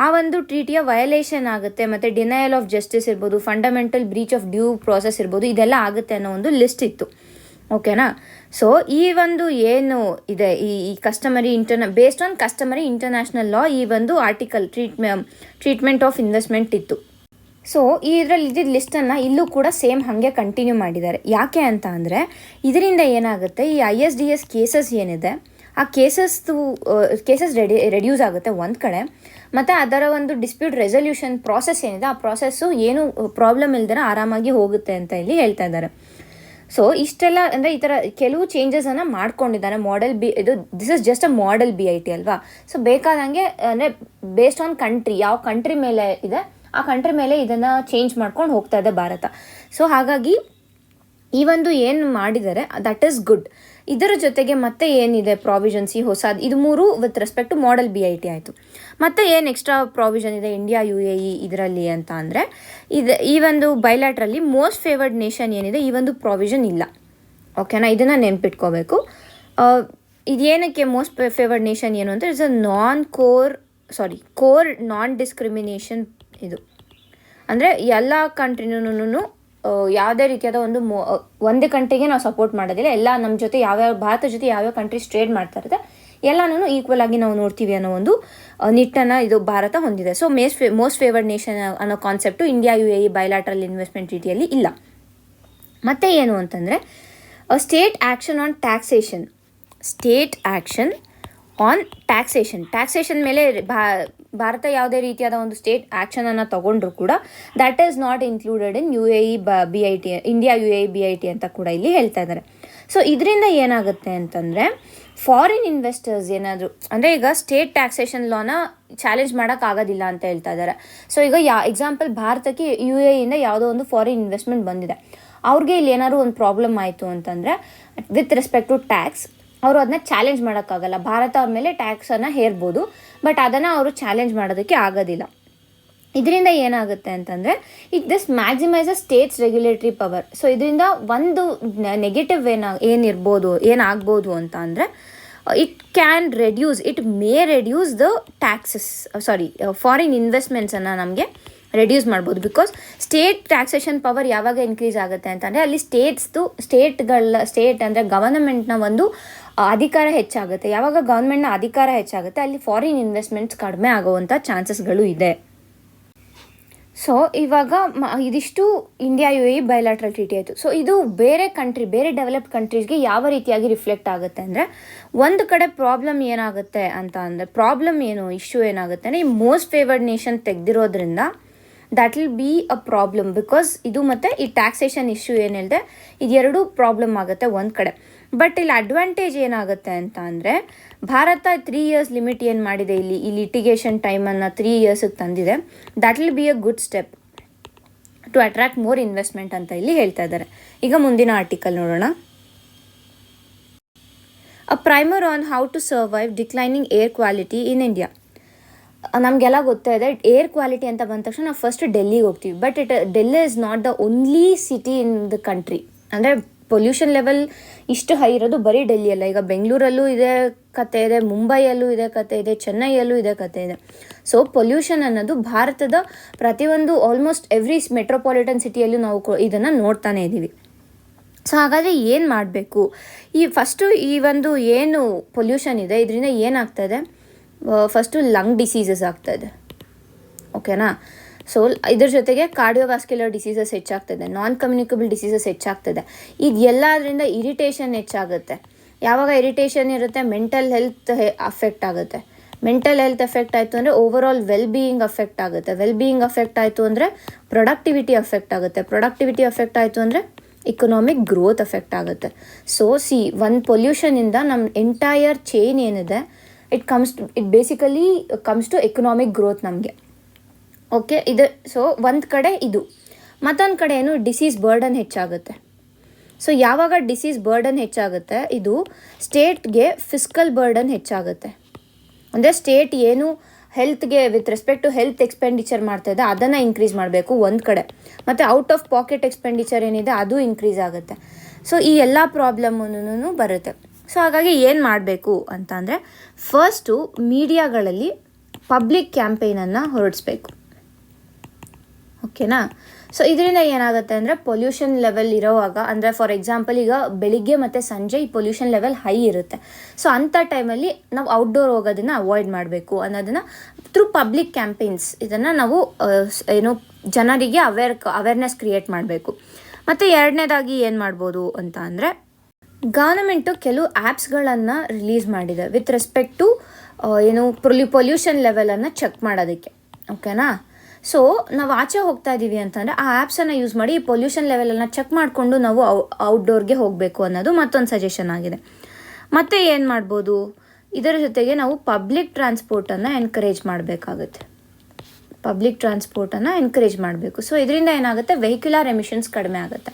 ಆ ಒಂದು ಟ್ರೀಟಿಯ ವಯಲೇಷನ್ ಆಗುತ್ತೆ ಮತ್ತು ಡಿನಯಲ್ ಆಫ್ ಜಸ್ಟಿಸ್ ಇರ್ಬೋದು, fundamental breach of due process ಇರ್ಬೋದು, ಇದೆಲ್ಲ ಆಗುತ್ತೆ ಅನ್ನೋ ಒಂದು ಲಿಸ್ಟ್ ಇತ್ತು. ಓಕೆನಾ. ಸೊ ಈ ಒಂದು ಏನು ಇದೆ ಈ ಬೇಸ್ಡ್ ಆನ್ ಕಸ್ಟಮರಿ ಇಂಟರ್ನ್ಯಾಷನಲ್ ಲಾ ಈ ಒಂದು ಆರ್ಟಿಕಲ್ ಟ್ರೀಟ್ಮೆಂಟ್ ಆಫ್ ಇನ್ವೆಸ್ಟ್ಮೆಂಟ್ ಇತ್ತು. ಸೊ ಇದರಲ್ಲಿ ಇದ್ದಿದ್ದ ಲಿಸ್ಟನ್ನು ಇಲ್ಲೂ ಕೂಡ ಸೇಮ್ ಹಾಗೆ ಕಂಟಿನ್ಯೂ ಮಾಡಿದ್ದಾರೆ. ಯಾಕೆ ಅಂತ ಅಂದರೆ ಇದರಿಂದ ಏನಾಗುತ್ತೆ ಈ ISDS ಕೇಸಸ್ ಏನಿದೆ ಆ ಕೇಸಸ್ ರೆಡ್ಯೂಸ್ ಆಗುತ್ತೆ ಒಂದು ಕಡೆ, ಮತ್ತು ಅದರ ಒಂದು ಡಿಸ್ಪ್ಯೂಟ್ ರೆಸಲ್ಯೂಷನ್ ಪ್ರಾಸೆಸ್ ಏನಿದೆ ಆ ಪ್ರಾಸೆಸ್ಸು ಏನು ಪ್ರಾಬ್ಲಮ್ ಇಲ್ದಿರ ಆರಾಮಾಗಿ ಹೋಗುತ್ತೆ ಅಂತ ಇಲ್ಲಿ ಹೇಳ್ತಾ ಇದ್ದಾರೆ. ಸೊ ಇಷ್ಟೆಲ್ಲ ಅಂದರೆ ಈ ಥರ ಕೆಲವು ಚೇಂಜಸನ್ನು ಮಾಡ್ಕೊಂಡಿದ್ದಾರೆ this is just a model BIT ಅಲ್ವಾ. ಸೊ ಬೇಕಾದಂಗೆ ಅಂದರೆ ಬೇಸ್ಡ್ ಆನ್ ಕಂಟ್ರಿ ಯಾವ ಕಂಟ್ರಿ ಮೇಲೆ ಇದೆ ಆ ಕಂಟ್ರಿ ಮೇಲೆ ಇದನ್ನು ಚೇಂಜ್ ಮಾಡ್ಕೊಂಡು ಹೋಗ್ತಾ ಇದೆ ಭಾರತ. ಸೊ ಹಾಗಾಗಿ ಈ ಒಂದು ಏನು ಮಾಡಿದ್ದಾರೆ ದಟ್ ಈಸ್ ಗುಡ್. ಇದರ ಜೊತೆಗೆ ಮತ್ತೆ ಏನಿದೆ ಪ್ರಾವಿಷನ್ಸ್ ಹೊಸದು ಇದು 3 with respect to model BIT ಆಯಿತು. ಮತ್ತು ಏನು ಎಕ್ಸ್ಟ್ರಾ ಪ್ರಾವಿಷನ್ ಇದೆ ಇಂಡಿಯಾ UAE ಇದರಲ್ಲಿ ಅಂತ ಅಂದರೆ ಈ ಒಂದು ಬೈಲ್ಯಾಟ್ರಲ್ಲಿ ಮೋಸ್ಟ್ ಫೇವರ್ಡ್ ನೇಷನ್ ಏನಿದೆ ಈ ಒಂದು ಪ್ರಾವಿಷನ್ ಇಲ್ಲ. ಓಕೆನಾ, ಇದನ್ನು ನೆನ್ಪಿಟ್ಕೋಬೇಕು. ಇದೇನಕ್ಕೆ ಮೋಸ್ಟ್ ಫೇವರ್ಡ್ ನೇಷನ್ ಏನು ಅಂದರೆ it's a core non discrimination. ಇದು ಅಂದರೆ ಎಲ್ಲ ಕಂಟ್ರಿನೂ ಯಾವುದೇ ರೀತಿಯಾದ ಒಂದು ಕಂಟ್ರಿಗೆ ನಾವು ಸಪೋರ್ಟ್ ಮಾಡೋದಿಲ್ಲ. ಎಲ್ಲ ನಮ್ಮ ಜೊತೆ ಭಾರತ ಜೊತೆ ಯಾವ್ಯಾವ ಕಂಟ್ರೀಸ್ ಟ್ರೇಡ್ ಮಾಡ್ತಾ ಇರುತ್ತೆ ಎಲ್ಲನೂ ಈಕ್ವಲ್ ಆಗಿ ನಾವು ನೋಡ್ತೀವಿ ಅನ್ನೋ ಒಂದು ನಿಟ್ಟನ್ನು ಇದು ಭಾರತ ಹೊಂದಿದೆ. ಸೊ ಮೋಸ್ಟ್ ಫೇವರ್ಡ್ ನೇಷನ್ ಅನ್ನೋ concept India UAE bilateral investment ಟ್ರೀಟಿಯಲ್ಲಿ ಇಲ್ಲ. ಮತ್ತು ಏನು ಅಂತಂದರೆ state action on taxation. State action on taxation ಮೇಲೆ ಭಾರತ ಯಾವುದೇ ರೀತಿಯಾದ ಒಂದು ಸ್ಟೇಟ್ ಆ್ಯಕ್ಷನನ್ನು ತೊಗೊಂಡ್ರು ಕೂಡ that is not included in UAE BIT, India UAE BIT ಅಂತ ಕೂಡ ಇಲ್ಲಿ ಹೇಳ್ತಾ ಇದ್ದಾರೆ. ಸೊ ಇದರಿಂದ ಏನಾಗುತ್ತೆ ಅಂತಂದರೆ ಫಾರಿನ್ ಇನ್ವೆಸ್ಟರ್ಸ್ ಏನಾದರೂ ಅಂದರೆ ಈಗ ಸ್ಟೇಟ್ ಟ್ಯಾಕ್ಸೇಷನ್ ಲಾನ ಚಾಲೆಂಜ್ ಮಾಡೋಕ್ಕಾಗೋದಿಲ್ಲ ಅಂತ ಹೇಳ್ತಾ ಇದ್ದಾರೆ. ಸೊ ಈಗ ಎಕ್ಸಾಂಪಲ್ ಭಾರತಕ್ಕೆ UAEಯಿಂದ ಯಾವುದೋ ಒಂದು ಫಾರಿನ್ ಇನ್ವೆಸ್ಟ್ಮೆಂಟ್ ಬಂದಿದೆ, ಅವ್ರಿಗೆ ಇಲ್ಲಿ ಏನಾದ್ರು ಒಂದು ಪ್ರಾಬ್ಲಮ್ ಆಯಿತು ಅಂತಂದರೆ ವಿತ್ ರೆಸ್ಪೆಕ್ಟ್ ಟು ಟ್ಯಾಕ್ಸ್ ಅವರು ಅದನ್ನ ಚಾಲೆಂಜ್ ಮಾಡೋಕ್ಕಾಗಲ್ಲ. ಭಾರತ ಅವ್ರ ಮೇಲೆ ಟ್ಯಾಕ್ಸನ್ನು ಹೇರ್ಬೋದು, ಬಟ್ ಅದನ್ನು ಅವರು ಚಾಲೆಂಜ್ ಮಾಡೋದಕ್ಕೆ ಆಗೋದಿಲ್ಲ. ಇದರಿಂದ ಏನಾಗುತ್ತೆ ಅಂತಂದರೆ this maximise states regulatory power. So ಇದರಿಂದ ಒಂದು ನೆಗೆಟಿವ್ ಏನಾಗ್ಬೋದು ಅಂತ ಅಂದರೆ it may reduce the foreign ಇನ್ವೆಸ್ಟ್ಮೆಂಟ್ಸನ್ನು ನಮಗೆ ರೆಡ್ಯೂಸ್ ಮಾಡ್ಬೋದು. ಬಿಕಾಸ್ ಸ್ಟೇಟ್ ಟ್ಯಾಕ್ಸೇಷನ್ ಪವರ್ ಯಾವಾಗ ಇನ್ಕ್ರೀಸ್ ಆಗುತ್ತೆ ಅಂತಂದರೆ ಅಲ್ಲಿ ಸ್ಟೇಟ್ ಅಂದರೆ ಗವರ್ನಮೆಂಟ್ನ ಒಂದು ಅಧಿಕಾರ ಹೆಚ್ಚಾಗುತ್ತೆ. ಯಾವಾಗ ಗವರ್ಮೆಂಟ್ನ ಅಧಿಕಾರ ಹೆಚ್ಚಾಗುತ್ತೆ ಅಲ್ಲಿ ಫಾರಿನ್ ಇನ್ವೆಸ್ಟ್ಮೆಂಟ್ಸ್ ಕಡಿಮೆ ಆಗುವಂಥ ಚಾನ್ಸಸ್ಗಳು ಇದೆ. ಸೊ ಇವಾಗ ಇದಿಷ್ಟು ಇಂಡಿಯಾ UAE ಬೈಲಾಟ್ರಲ್ ಟ್ರೀಟಿ ಆಯಿತು. ಸೊ ಇದು ಬೇರೆ ಡೆವಲಪ್ಡ್ ಕಂಟ್ರೀಸ್ಗೆ ಯಾವ ರೀತಿಯಾಗಿ ರಿಫ್ಲೆಕ್ಟ್ ಆಗುತ್ತೆ ಅಂದರೆ ಒಂದು ಕಡೆ ಪ್ರಾಬ್ಲಮ್ ಏನಾಗುತ್ತೆ ಅಂತ ಅಂದರೆ ಇಶ್ಯೂ ಏನಾಗುತ್ತೆ ಅಂದರೆ ಈ ಮೋಸ್ಟ್ ಫೇವರ್ಡ್ ನೇಷನ್ ತೆಗೆದಿರೋದ್ರಿಂದ that will be a problem. Because ಇದು ಮತ್ತು ಈ ಟ್ಯಾಕ್ಸೇಷನ್ ಇಶ್ಯೂ ಏನು ಹೇಳಿದೆ ಇದೆರಡೂ ಪ್ರಾಬ್ಲಮ್ ಆಗುತ್ತೆ ಒಂದು ಕಡೆ. ಬಟ್ ಇಲ್ಲಿ ಅಡ್ವಾಂಟೇಜ್ ಏನಾಗುತ್ತೆ ಅಂತ ಅಂದರೆ ಭಾರತ 3 years ಲಿಮಿಟ್ ಏನು ಮಾಡಿದೆ ಈ ಲಿಟಿಗೇಷನ್ ಟೈಮನ್ನು 3 years ತಂದಿದೆ. That will be a good step to attract more investment ಅಂತ ಇಲ್ಲಿ ಹೇಳ್ತಾ ಇದ್ದಾರೆ. ಈಗ ಮುಂದಿನ ಆರ್ಟಿಕಲ್ ನೋಡೋಣ. A primer on how to survive declining air quality in India. ನಮಗೆಲ್ಲ ಗೊತ್ತಾಯಿದೆ ಏರ್ ಕ್ವಾಲಿಟಿ ಅಂತ ಬಂದ ತಕ್ಷಣ ನಾವು ಫಸ್ಟ್ ಡೆಲ್ಲಿಗೆ ಹೋಗ್ತೀವಿ. But Delhi is not the only city in the country. ಅಂದರೆ ಪೊಲ್ಯೂಷನ್ ಲೆವೆಲ್ ಇಷ್ಟು ಹೈ ಇರೋದು ಬರೀ ಡೆಲ್ಲಿಯಲ್ಲ. ಈಗ ಬೆಂಗಳೂರಲ್ಲೂ ಇದೇ ಕತೆ ಇದೆ, ಮುಂಬೈಯಲ್ಲೂ ಇದೇ ಕತೆ ಇದೆ, ಚೆನ್ನೈಯಲ್ಲೂ ಇದೇ ಕತೆ ಇದೆ. ಸೊ ಪೊಲ್ಯೂಷನ್ ಅನ್ನೋದು ಭಾರತದ ಪ್ರತಿಯೊಂದು ಆಲ್ಮೋಸ್ಟ್ ಎವ್ರಿ ಮೆಟ್ರೋಪಾಲಿಟನ್ ಸಿಟಿಯಲ್ಲೂ ನಾವು ಇದನ್ನು ನೋಡ್ತಾನೆ ಇದ್ದೀವಿ. ಸೊ ಹಾಗಾದರೆ ಏನು ಮಾಡಬೇಕು? ಫಸ್ಟು ಏನು ಪೊಲ್ಯೂಷನ್ ಇದೆ ಇದರಿಂದ ಏನಾಗ್ತಾಯಿದೆ, ಫಸ್ಟು ಲಂಗ್ ಡಿಸೀಸಸ್ ಆಗ್ತಾಯಿದೆ. ಓಕೆನಾ? ಸೊ ಇದ್ರ ಜೊತೆಗೆ ಕಾರ್ಡಿಯೋವಾಸ್ಕ್ಯುಲರ್ ಡಿಸೀಸಸ್ ಹೆಚ್ಚಾಗ್ತದೆ, ನಾನ್ ಕಮ್ಯುನಿಕಬಲ್ ಡಿಸೀಸಸ್ ಹೆಚ್ಚಾಗ್ತದೆ. ಇದೆಲ್ಲದರಿಂದ ಇರಿಟೇಷನ್ ಹೆಚ್ಚಾಗುತ್ತೆ. ಯಾವಾಗ ಇರಿಟೇಷನ್ ಇರುತ್ತೆ ಮೆಂಟಲ್ ಹೆಲ್ತ್ ಅಫೆಕ್ಟ್ ಆಗುತ್ತೆ. ಮೆಂಟಲ್ ಹೆಲ್ತ್ ಎಫೆಕ್ಟ್ ಆಯಿತು ಅಂದರೆ ಓವರಾಲ್ ವೆಲ್ಬೀಯಿಂಗ್ ಅಫೆಕ್ಟ್ ಆಗುತ್ತೆ. ವೆಲ್ಬೀಯಿಂಗ್ ಅಫೆಕ್ಟ್ ಆಯಿತು ಅಂದರೆ ಪ್ರೊಡಕ್ಟಿವಿಟಿ ಅಫೆಕ್ಟ್ ಆಗುತ್ತೆ. ಪ್ರೊಡಕ್ಟಿವಿಟಿ ಅಫೆಕ್ಟ್ ಆಯಿತು ಅಂದರೆ ಇಕನಾಮಿಕ್ ಗ್ರೋತ್ ಅಫೆಕ್ಟ್ ಆಗುತ್ತೆ. ಸೊ ಒಂದು ಪೊಲ್ಯೂಷನಿಂದ ನಮ್ಮ ಎಂಟೈರ್ ಚೈನ್ ಏನಿದೆ it basically comes to economic growth ನಮಗೆ. ಓಕೆ, ಸೊ ಒಂದು ಕಡೆ ಇದು. ಮತ್ತೊಂದು ಕಡೆ ಏನು ಡಿಸೀಸ್ ಬರ್ಡನ್ ಹೆಚ್ಚಾಗುತ್ತೆ. ಸೊ ಯಾವಾಗ ಡಿಸೀಸ್ ಬರ್ಡನ್ ಹೆಚ್ಚಾಗುತ್ತೆ ಇದು ಸ್ಟೇಟ್ಗೆ ಫಿಸ್ಕಲ್ ಬರ್ಡನ್ ಹೆಚ್ಚಾಗುತ್ತೆ. ಅಂದರೆ ಸ್ಟೇಟ್ ಏನು ಹೆಲ್ತ್ಗೆ with respect to health expenditure ಮಾಡ್ತಾಯಿದೆ ಅದನ್ನು ಇನ್ಕ್ರೀಸ್ ಮಾಡಬೇಕು ಒಂದು ಕಡೆ, ಮತ್ತು ಔಟ್ ಆಫ್ ಪಾಕೆಟ್ ಎಕ್ಸ್ಪೆಂಡಿಚರ್ ಏನಿದೆ ಅದು ಇನ್ಕ್ರೀಸ್ ಆಗುತ್ತೆ. ಸೊ ಈ ಎಲ್ಲ ಪ್ರಾಬ್ಲಮ್ಮನ್ನು ಬರುತ್ತೆ. ಸೊ ಹಾಗಾಗಿ ಏನು ಮಾಡಬೇಕು ಅಂತ ಅಂದರೆ ಫಸ್ಟು ಮೀಡಿಯಾಗಳಲ್ಲಿ ಪಬ್ಲಿಕ್ ಕ್ಯಾಂಪೇನನ್ನು ಹೊರಡಿಸ್ಬೇಕು. ಓಕೆನಾ? ಸೊ ಇದರಿಂದ ಏನಾಗುತ್ತೆ ಅಂದರೆ ಪೊಲ್ಯೂಷನ್ ಲೆವೆಲ್ ಇರೋವಾಗ, ಅಂದರೆ ಫಾರ್ ಎಕ್ಸಾಂಪಲ್ ಈಗ ಬೆಳಿಗ್ಗೆ ಮತ್ತು ಸಂಜೆ ಈ ಪೊಲ್ಯೂಷನ್ ಲೆವೆಲ್ ಹೈ ಇರುತ್ತೆ. ಸೊ ಅಂಥ ಟೈಮಲ್ಲಿ ನಾವು ಔಟ್ಡೋರ್ ಹೋಗೋದನ್ನು ಅವಾಯ್ಡ್ ಮಾಡಬೇಕು ಅನ್ನೋದನ್ನು ಥ್ರೂ ಪಬ್ಲಿಕ್ ಕ್ಯಾಂಪೇನ್ಸ್ ಇದನ್ನು ನಾವು ಜನರಿಗೆ ಅವೇರ್ನೆಸ್ ಕ್ರಿಯೇಟ್ ಮಾಡಬೇಕು. ಮತ್ತು ಎರಡನೇದಾಗಿ ಏನು ಮಾಡ್ಬೋದು ಅಂತ ಅಂದರೆ ಗವರ್ನಮೆಂಟು ಕೆಲವು ಆ್ಯಪ್ಸ್ಗಳನ್ನು ರಿಲೀಸ್ ಮಾಡಿದೆ ವಿತ್ ರೆಸ್ಪೆಕ್ಟ್ ಟು ಪೊಲ್ಯೂಷನ್ ಲೆವೆಲನ್ನು ಚೆಕ್ ಮಾಡೋದಕ್ಕೆ. ಓಕೆನಾ? ಸೊ ನಾವು ಆಚೆ ಹೋಗ್ತಾ ಇದ್ದೀವಿ ಅಂತಂದರೆ ಆ ಆ್ಯಪ್ಸನ್ನು ಯೂಸ್ ಮಾಡಿ ಈ ಪೊಲ್ಯೂಷನ್ ಲೆವೆಲನ್ನು ಚೆಕ್ ಮಾಡಿಕೊಂಡು ನಾವು ಔಟ್ಡೋರ್ಗೆ ಹೋಗಬೇಕು ಅನ್ನೋದು ಮತ್ತೊಂದು ಸಜೆಷನ್ ಆಗಿದೆ. ಮತ್ತು ಏನು ಮಾಡ್ಬೋದು, ಇದರ ಜೊತೆಗೆ ನಾವು ಪಬ್ಲಿಕ್ ಟ್ರಾನ್ಸ್ಪೋರ್ಟನ್ನು ಎನ್ಕರೇಜ್ ಮಾಡಬೇಕಾಗುತ್ತೆ. ಸೊ ಇದರಿಂದ ಏನಾಗುತ್ತೆ, ವೆಹಿಕ್ಯುಲರ್ ಎಮಿಷನ್ಸ್ ಕಡಿಮೆ ಆಗುತ್ತೆ.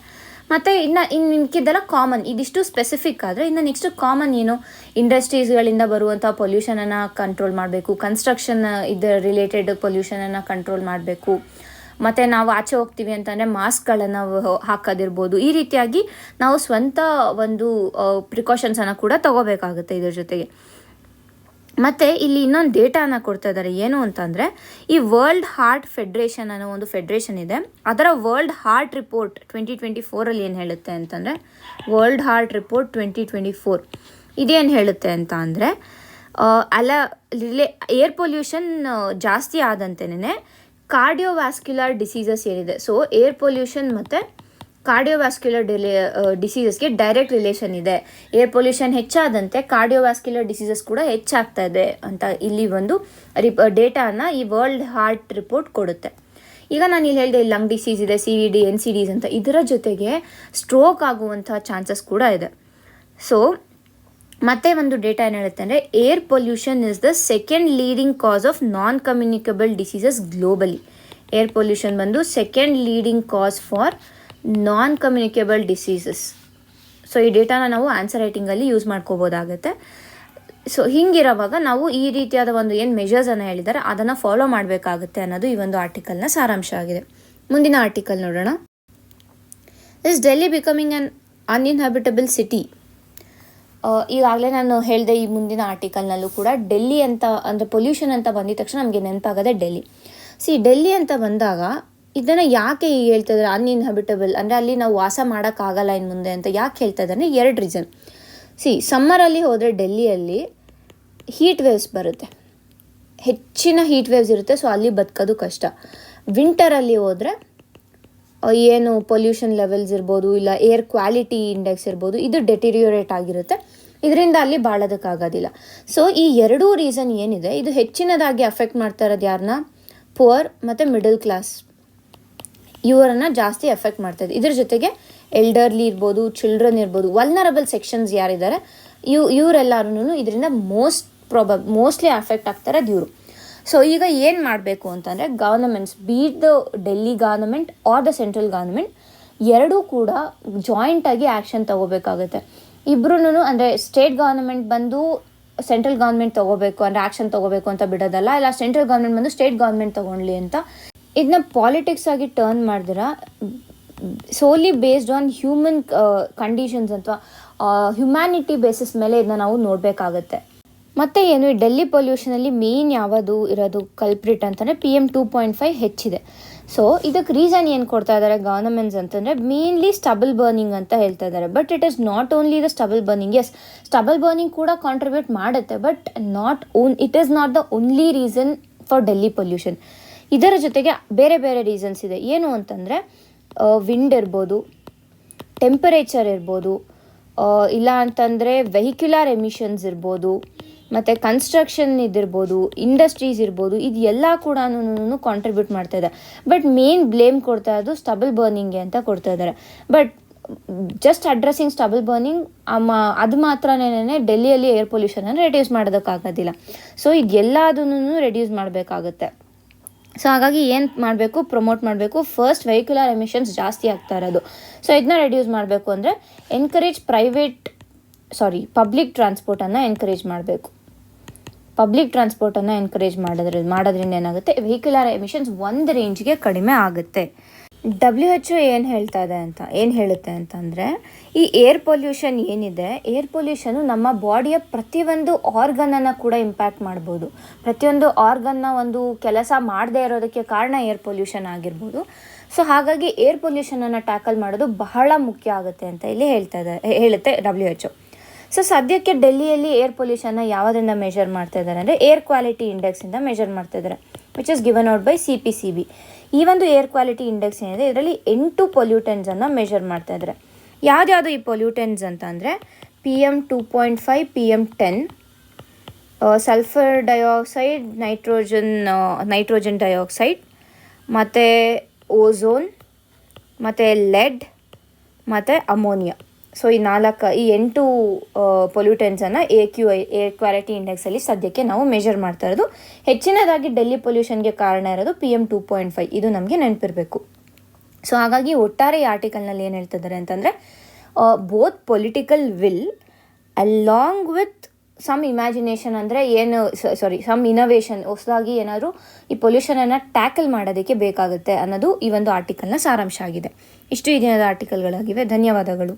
ಮತ್ತು ಇನ್ನು ಮಿಕ್ಕಿದ್ದೆಲ್ಲ ಕಾಮನ್. ಇದಿಷ್ಟು ಸ್ಪೆಸಿಫಿಕ್ ಆದರೆ ಇನ್ನು ನೆಕ್ಸ್ಟ್ ಕಾಮನ್ ಏನು, ಇಂಡಸ್ಟ್ರೀಸ್ಗಳಿಂದ ಬರುವಂಥ ಪೊಲ್ಯೂಷನನ್ನು ಕಂಟ್ರೋಲ್ ಮಾಡಬೇಕು, ಕನ್ಸ್ಟ್ರಕ್ಷನ್ ರಿಲೇಟೆಡ್ ಪೊಲ್ಯೂಷನನ್ನು ಕಂಟ್ರೋಲ್ ಮಾಡಬೇಕು, ಮತ್ತು ನಾವು ಆಚೆ ಹೋಗ್ತೀವಿ ಅಂತಂದರೆ ಮಾಸ್ಕ್ಗಳನ್ನು ಹಾಕೋದಿರ್ಬೋದು. ಈ ರೀತಿಯಾಗಿ ನಾವು ಸ್ವಂತ ಒಂದು ಪ್ರಿಕಾಷನ್ಸನ್ನು ಕೂಡ ತಗೋಬೇಕಾಗುತ್ತೆ ಇದ್ರ ಜೊತೆಗೆ. ಮತ್ತು ಇಲ್ಲಿ ಇನ್ನೊಂದು ಡೇಟಾನ ಕೊಡ್ತಾ ಇದ್ದಾರೆ, ಏನು ಅಂತಂದರೆ ಈ ವರ್ಲ್ಡ್ ಹಾರ್ಟ್ ಫೆಡ್ರೇಷನ್ ಅನ್ನೋ ಒಂದು ಫೆಡ್ರೇಷನ್ ಇದೆ, ಅದರ ವರ್ಲ್ಡ್ ಹಾರ್ಟ್ ರಿಪೋರ್ಟ್ 2024 ಏನು ಹೇಳುತ್ತೆ ಅಂತಂದರೆ, ವರ್ಲ್ಡ್ ಹಾರ್ಟ್ ರಿಪೋರ್ಟ್ 2024 ಇದೇನು ಹೇಳುತ್ತೆ ಅಂತ ಅಂದರೆ, ಏರ್ ಪೊಲ್ಯೂಷನ್ ಜಾಸ್ತಿ ಆದಂತೆಯೇ ಕಾರ್ಡಿಯೋವ್ಯಾಸ್ಕ್ಯುಲರ್ ಡಿಸೀಸಸ್ ಏನಿದೆ, ಸೊ ಏರ್ ಪೊಲ್ಯೂಷನ್ ಮತ್ತು ಕಾರ್ಡಿಯೋವ್ಯಾಸ್ಕ್ಯುಲರ್ ಡಿಸೀಸಸ್ಗೆ ಡೈರೆಕ್ಟ್ ರಿಲೇಷನ್ ಇದೆ. ಏರ್ ಪೊಲ್ಯೂಷನ್ ಹೆಚ್ಚಾದಂತೆ ಕಾರ್ಡಿಯೋವ್ಯಾಸ್ಕ್ಯುಲರ್ ಡಿಸೀಸಸ್ ಕೂಡ ಹೆಚ್ಚಾಗ್ತಾ ಇದೆ ಅಂತ ಇಲ್ಲಿ ಒಂದು ಡೇಟಾನ ಈ ವರ್ಲ್ಡ್ ಹಾರ್ಟ್ ರಿಪೋರ್ಟ್ ಕೊಡುತ್ತೆ. ಈಗ ನಾನು ಇಲ್ಲಿ ಹೇಳಿದೆ, ಲಂಗ್ ಡಿಸೀಸ್ ಇದೆ, CVD, NCDs ಅಂತ, ಇದರ ಜೊತೆಗೆ ಸ್ಟ್ರೋಕ್ ಆಗುವಂಥ ಚಾನ್ಸಸ್ ಕೂಡ ಇದೆ. ಸೊ ಮತ್ತೆ ಒಂದು ಡೇಟಾ ಏನು ಹೇಳುತ್ತೆ ಅಂದರೆ, air pollution is the second leading cause of non communicable diseases globally. Air pollution ಬಂದು second leading cause for non communicable diseases. So ಈ ಡೇಟಾನ ನಾವು ಆನ್ಸರ್ ರೈಟಿಂಗಲ್ಲಿ ಯೂಸ್ ಮಾಡ್ಕೋಬೋದಾಗುತ್ತೆ. ಸೊ ಹಿಂಗಿರೋವಾಗ ನಾವು ಈ ರೀತಿಯಾದ ಒಂದು ಏನು ಮೆಷರ್ಸನ್ನು ಹೇಳಿದ್ದಾರೆ ಅದನ್ನು ಫಾಲೋ ಮಾಡಬೇಕಾಗುತ್ತೆ ಅನ್ನೋದು ಈ ಒಂದು ಆರ್ಟಿಕಲ್ನ ಸಾರಾಂಶ ಆಗಿದೆ. ಮುಂದಿನ ಆರ್ಟಿಕಲ್ ನೋಡೋಣ. Is Delhi becoming an uninhabitable city. ಈಗಾಗಲೇ ನಾನು ಹೇಳಿದೆ ಈ ಮುಂದಿನ ಆರ್ಟಿಕಲ್ನಲ್ಲೂ ಕೂಡ, ಡೆಲ್ಲಿ ಅಂತ ಅಂದರೆ ಪೊಲ್ಯೂಷನ್ ಅಂತ ಬಂದಿದ ತಕ್ಷಣ ನಮಗೆ ನೆನಪಾಗೋದೆ ಡೆಲ್ಲಿ. ಡೆಲ್ಲಿ ಅಂತ ಬಂದಾಗ ಇದನ್ನು ಯಾಕೆ ಹೇಳ್ತಾ ಇದ್ದಾರೆ ಅನ್ಇನ್ಹ್ಯಾಬಿಟಬಲ್ ಅಂದರೆ ಅಲ್ಲಿ ನಾವು ವಾಸ ಮಾಡೋಕ್ಕಾಗಲ್ಲ ಇನ್ನು ಮುಂದೆ ಅಂತ ಯಾಕೆ ಹೇಳ್ತಾ ಇದ್ದಾರೆ? 2 ರೀಸನ್. ಸಮ್ಮರಲ್ಲಿ ಹೋದರೆ ಡೆಲ್ಲಿಯಲ್ಲಿ ಹೀಟ್ ವೇವ್ಸ್ ಬರುತ್ತೆ, ಹೆಚ್ಚಿನ ಹೀಟ್ ವೇವ್ಸ್ ಇರುತ್ತೆ, ಸೊ ಅಲ್ಲಿ ಬದುಕೋದು ಕಷ್ಟ. ವಿಂಟರಲ್ಲಿ ಹೋದರೆ ಏನು ಪೊಲ್ಯೂಷನ್ ಲೆವೆಲ್ಸ್ ಇರ್ಬೋದು, ಇಲ್ಲ ಏರ್ ಕ್ವಾಲಿಟಿ ಇಂಡೆಕ್ಸ್ ಇರ್ಬೋದು, ಇದು ಡೆಟಿರಿಯೋರೇಟ್ ಆಗಿರುತ್ತೆ, ಇದರಿಂದ ಅಲ್ಲಿ ಬಾಳೋದಕ್ಕಾಗೋದಿಲ್ಲ. ಸೊ ಈ 2 ರೀಸನ್ ಏನಿದೆ, ಇದು ಹೆಚ್ಚಿನದಾಗಿ ಅಫೆಕ್ಟ್ ಮಾಡ್ತಾ ಇರೋದು ಯಾರನ್ನ? ಪುವರ್ ಮತ್ತು ಮಿಡಲ್ ಕ್ಲಾಸ್, ಇವರನ್ನು ಜಾಸ್ತಿ ಎಫೆಕ್ಟ್ ಮಾಡ್ತಾಯಿದೆ. ಇದ್ರ ಜೊತೆಗೆ ಎಲ್ಡರ್ಲಿ ಇರ್ಬೋದು, ಚಿಲ್ಡ್ರನ್ ಇರ್ಬೋದು, ವಲ್ನರಬಲ್ ಸೆಕ್ಷನ್ಸ್ ಯಾರಿದ್ದಾರೆ ಇವರೆಲ್ಲರೂ ಇದರಿಂದ ಮೋಸ್ಟ್ಲಿ ಅಫೆಕ್ಟ್ ಆಗ್ತಾ ಇರೋದು ಇವರು. ಸೊ ಈಗ ಏನು ಮಾಡಬೇಕು ಅಂತಂದರೆ, governments, be the Delhi government or the central government, ಎರಡೂ ಕೂಡ ಜಾಯಿಂಟಾಗಿ ಆ್ಯಕ್ಷನ್ ತೊಗೋಬೇಕಾಗುತ್ತೆ. ಇಬ್ಬರೂ ಅಂದರೆ ಸ್ಟೇಟ್ ಗವರ್ನಮೆಂಟ್ ಬಂದು ಸೆಂಟ್ರಲ್ ಗವರ್ನಮೆಂಟ್ ತೊಗೋಬೇಕು ಅಂದರೆ ಆ್ಯಕ್ಷನ್ ತೊಗೋಬೇಕು ಅಂತ ಬಿಡೋದಲ್ಲ, ಇಲ್ಲ ಸೆಂಟ್ರಲ್ ಗವರ್ನಮೆಂಟ್ ಬಂದು ಸ್ಟೇಟ್ ಗವರ್ನಮೆಂಟ್ ತೊಗೊಳ್ಳಿ ಅಂತ. ಇದನ್ನ ಪಾಲಿಟಿಕ್ಸ್ ಆಗಿ ಟರ್ನ್ ಮಾಡಿದ್ರೆ solely based on human conditions ಅಥವಾ ಹ್ಯುಮ್ಯಾನಿಟಿ ಬೇಸಿಸ್ ಮೇಲೆ ಇದನ್ನ ನಾವು ನೋಡಬೇಕಾಗತ್ತೆ. ಮತ್ತು ಏನು, ಈ ಡೆಲ್ಲಿ ಪೊಲ್ಯೂಷನಲ್ಲಿ ಮೇನ್ ಯಾವುದು ಇರೋದು ಕಲ್ಪ್ರಿಟ್ ಅಂತಂದರೆ PM 2.5 ಹೆಚ್ಚಿದೆ. ಸೊ ಇದಕ್ಕೆ ರೀಸನ್ ಏನು ಕೊಡ್ತಾ ಇದ್ದಾರೆ ಗವರ್ನಮೆಂಟ್ಸ್ ಅಂತಂದರೆ, ಮೇನ್ಲಿ ಸ್ಟಬಲ್ ಬರ್ನಿಂಗ್ ಅಂತ ಹೇಳ್ತಾ ಇದ್ದಾರೆ. But it is not only the stubble burning. Yes, stubble burning ಕೂಡ ಕಾಂಟ್ರಿಬ್ಯೂಟ್ ಮಾಡುತ್ತೆ, but it is not the only reason for Delhi pollution. ಇದರ ಜೊತೆಗೆ ಬೇರೆ ಬೇರೆ ರೀಸನ್ಸ್ ಇದೆ. ಏನು ಅಂತಂದರೆ, ವಿಂಡ್ ಇರ್ಬೋದು, ಟೆಂಪರೇಚರ್ ಇರ್ಬೋದು, ಇಲ್ಲ ಅಂತಂದರೆ ವೆಹಿಕ್ಯುಲರ್ ಎಮಿಷನ್ಸ್ ಇರ್ಬೋದು, ಮತ್ತು ಕನ್ಸ್ಟ್ರಕ್ಷನ್ ಇದಿರ್ಬೋದು, ಇಂಡಸ್ಟ್ರೀಸ್ ಇರ್ಬೋದು, ಇದು ಎಲ್ಲ ಕೂಡ ಕಾಂಟ್ರಿಬ್ಯೂಟ್ ಮಾಡ್ತಾ ಇದೆ. ಬಟ್ ಮೇನ್ ಬ್ಲೇಮ್ ಕೊಡ್ತಾ ಇರೋದು ಸ್ಟಬಲ್ ಬರ್ನಿಂಗ್ಗೆ ಅಂತ ಕೊಡ್ತಾ ಇದ್ದಾರೆ. But just addressing stubble burning ಅದು ಮಾತ್ರನೇ ಡೆಲ್ಲಿಯಲ್ಲಿ ಏರ್ ಪೊಲ್ಯೂಷನನ್ನು ರೆಡ್ಯೂಸ್ ಮಾಡೋದಕ್ಕಾಗೋದಿಲ್ಲ. ಸೊ ಇದೆಲ್ಲದನ್ನು ರೆಡ್ಯೂಸ್ ಮಾಡಬೇಕಾಗುತ್ತೆ. ಸೊ ಹಾಗಾಗಿ ಏನು ಮಾಡಬೇಕು, ಪ್ರಮೋಟ್ ಮಾಡಬೇಕು. ಫಸ್ಟ್ ವೆಹಿಕ್ಯುಲರ್ ಎಮಿಷನ್ಸ್ ಜಾಸ್ತಿ ಆಗ್ತಾ ಇರೋದು, ಸೊ ಇದನ್ನ ರೆಡ್ಯೂಸ್ ಮಾಡಬೇಕು ಅಂದರೆ ಪಬ್ಲಿಕ್ ಟ್ರಾನ್ಸ್ಪೋರ್ಟನ್ನು ಎನ್ಕರೇಜ್ ಮಾಡಬೇಕು. ಪಬ್ಲಿಕ್ ಟ್ರಾನ್ಸ್ಪೋರ್ಟನ್ನು ಎನ್ಕರೇಜ್ ಮಾಡೋದ್ರಿಂದ ಏನಾಗುತ್ತೆ, ವೆಹಿಕ್ಯುಲರ್ ಎಮಿಷನ್ಸ್ ಒಂದು ರೇಂಜ್ಗೆ ಕಡಿಮೆ ಆಗುತ್ತೆ. WHO ಏನು ಹೇಳುತ್ತೆ ಅಂತಂದರೆ, ಈ ಏರ್ ಪೊಲ್ಯೂಷನ್ ಏನಿದೆ, ಏರ್ ಪೊಲ್ಯೂಷನು ನಮ್ಮ ಬಾಡಿಯ ಪ್ರತಿಯೊಂದು ಆರ್ಗನನ್ನು ಕೂಡ ಇಂಪ್ಯಾಕ್ಟ್ ಮಾಡ್ಬೋದು. ಪ್ರತಿಯೊಂದು ಆರ್ಗನ್ನ ಒಂದು ಕೆಲಸ ಮಾಡದೇ ಇರೋದಕ್ಕೆ ಕಾರಣ ಏರ್ ಪೊಲ್ಯೂಷನ್ ಆಗಿರ್ಬೋದು. ಸೊ ಹಾಗಾಗಿ ಏರ್ ಪೊಲ್ಯೂಷನನ್ನು ಟ್ಯಾಕಲ್ ಮಾಡೋದು ಬಹಳ ಮುಖ್ಯ ಆಗುತ್ತೆ ಅಂತ ಇಲ್ಲಿ ಹೇಳುತ್ತೆ WHO. ಸೊ ಸದ್ಯಕ್ಕೆ ಡೆಲ್ಲಿಯಲ್ಲಿ ಏರ್ ಪೊಲ್ಯೂಷನ್ನ ಯಾವುದರಿಂದ ಮೆಷರ್ ಮಾಡ್ತಾ ಇದ್ದಾರೆ ಅಂದರೆ, ಏರ್ ಕ್ವಾಲಿಟಿ ಇಂಡೆಕ್ಸಿಂದ ಮೆಷರ್ ಮಾಡ್ತಾ ಇದ್ದಾರೆ, which is given out by CPCB. ಈ ಒಂದು ಏರ್ ಕ್ವಾಲಿಟಿ ಇಂಡೆಕ್ಸ್ ಏನಿದೆ, ಇದರಲ್ಲಿ 8 ಪೊಲ್ಯೂಟೆಂಟ್ಸನ್ನು ಮೆಷರ್ ಮಾಡ್ತಾ ಇದ್ದಾರೆ. ಯಾವ್ದು ಈ ಪೊಲ್ಯೂಟೆಂಟ್ಸ್ ಅಂತ ಅಂದರೆ, PM 2.5, PM 10, sulphur dioxide, nitrogen dioxide, ಮತ್ತು ಓಝೋನ್, ಮತ್ತು ಲೆಡ್, ಮತ್ತು ಅಮೋನಿಯಾ. ಸೊ ಈ 8 ಪೊಲ್ಯೂಟೆಂಟ್ಸನ್ನು ಏರ್ ಕ್ವಾಲಿಟಿ ಇಂಡೆಕ್ಸಲ್ಲಿ ಸದ್ಯಕ್ಕೆ ನಾವು ಮೆಷರ್ ಮಾಡ್ತಾ ಇರೋದು. ಹೆಚ್ಚಿನದಾಗಿ ಡೆಲ್ಲಿ ಪೊಲ್ಯೂಷನ್ಗೆ ಕಾರಣ ಇರೋದು PM 2.5, ಇದು ನಮಗೆ ನೆನಪಿರಬೇಕು. ಸೊ ಹಾಗಾಗಿ ಒಟ್ಟಾರೆ ಈ ಆರ್ಟಿಕಲ್ನಲ್ಲಿ ಏನು ಹೇಳ್ತಿದ್ದಾರೆ ಅಂತಂದರೆ, both political will along with some imagination ಅಂದರೆ ಸಮ್ ಇನೋವೇಷನ್, ಹೊಸದಾಗಿ ಏನಾದರೂ ಈ ಪೊಲ್ಯೂಷನನ್ನು ಟ್ಯಾಕಲ್ ಮಾಡೋದಕ್ಕೆ ಬೇಕಾಗುತ್ತೆ ಅನ್ನೋದು ಈ ಒಂದು ಆರ್ಟಿಕಲ್ನ ಸಾರಾಂಶ ಆಗಿದೆ. ಇಷ್ಟು ಈ ದಿನದ ಆರ್ಟಿಕಲ್ಗಳಾಗಿವೆ. ಧನ್ಯವಾದಗಳು.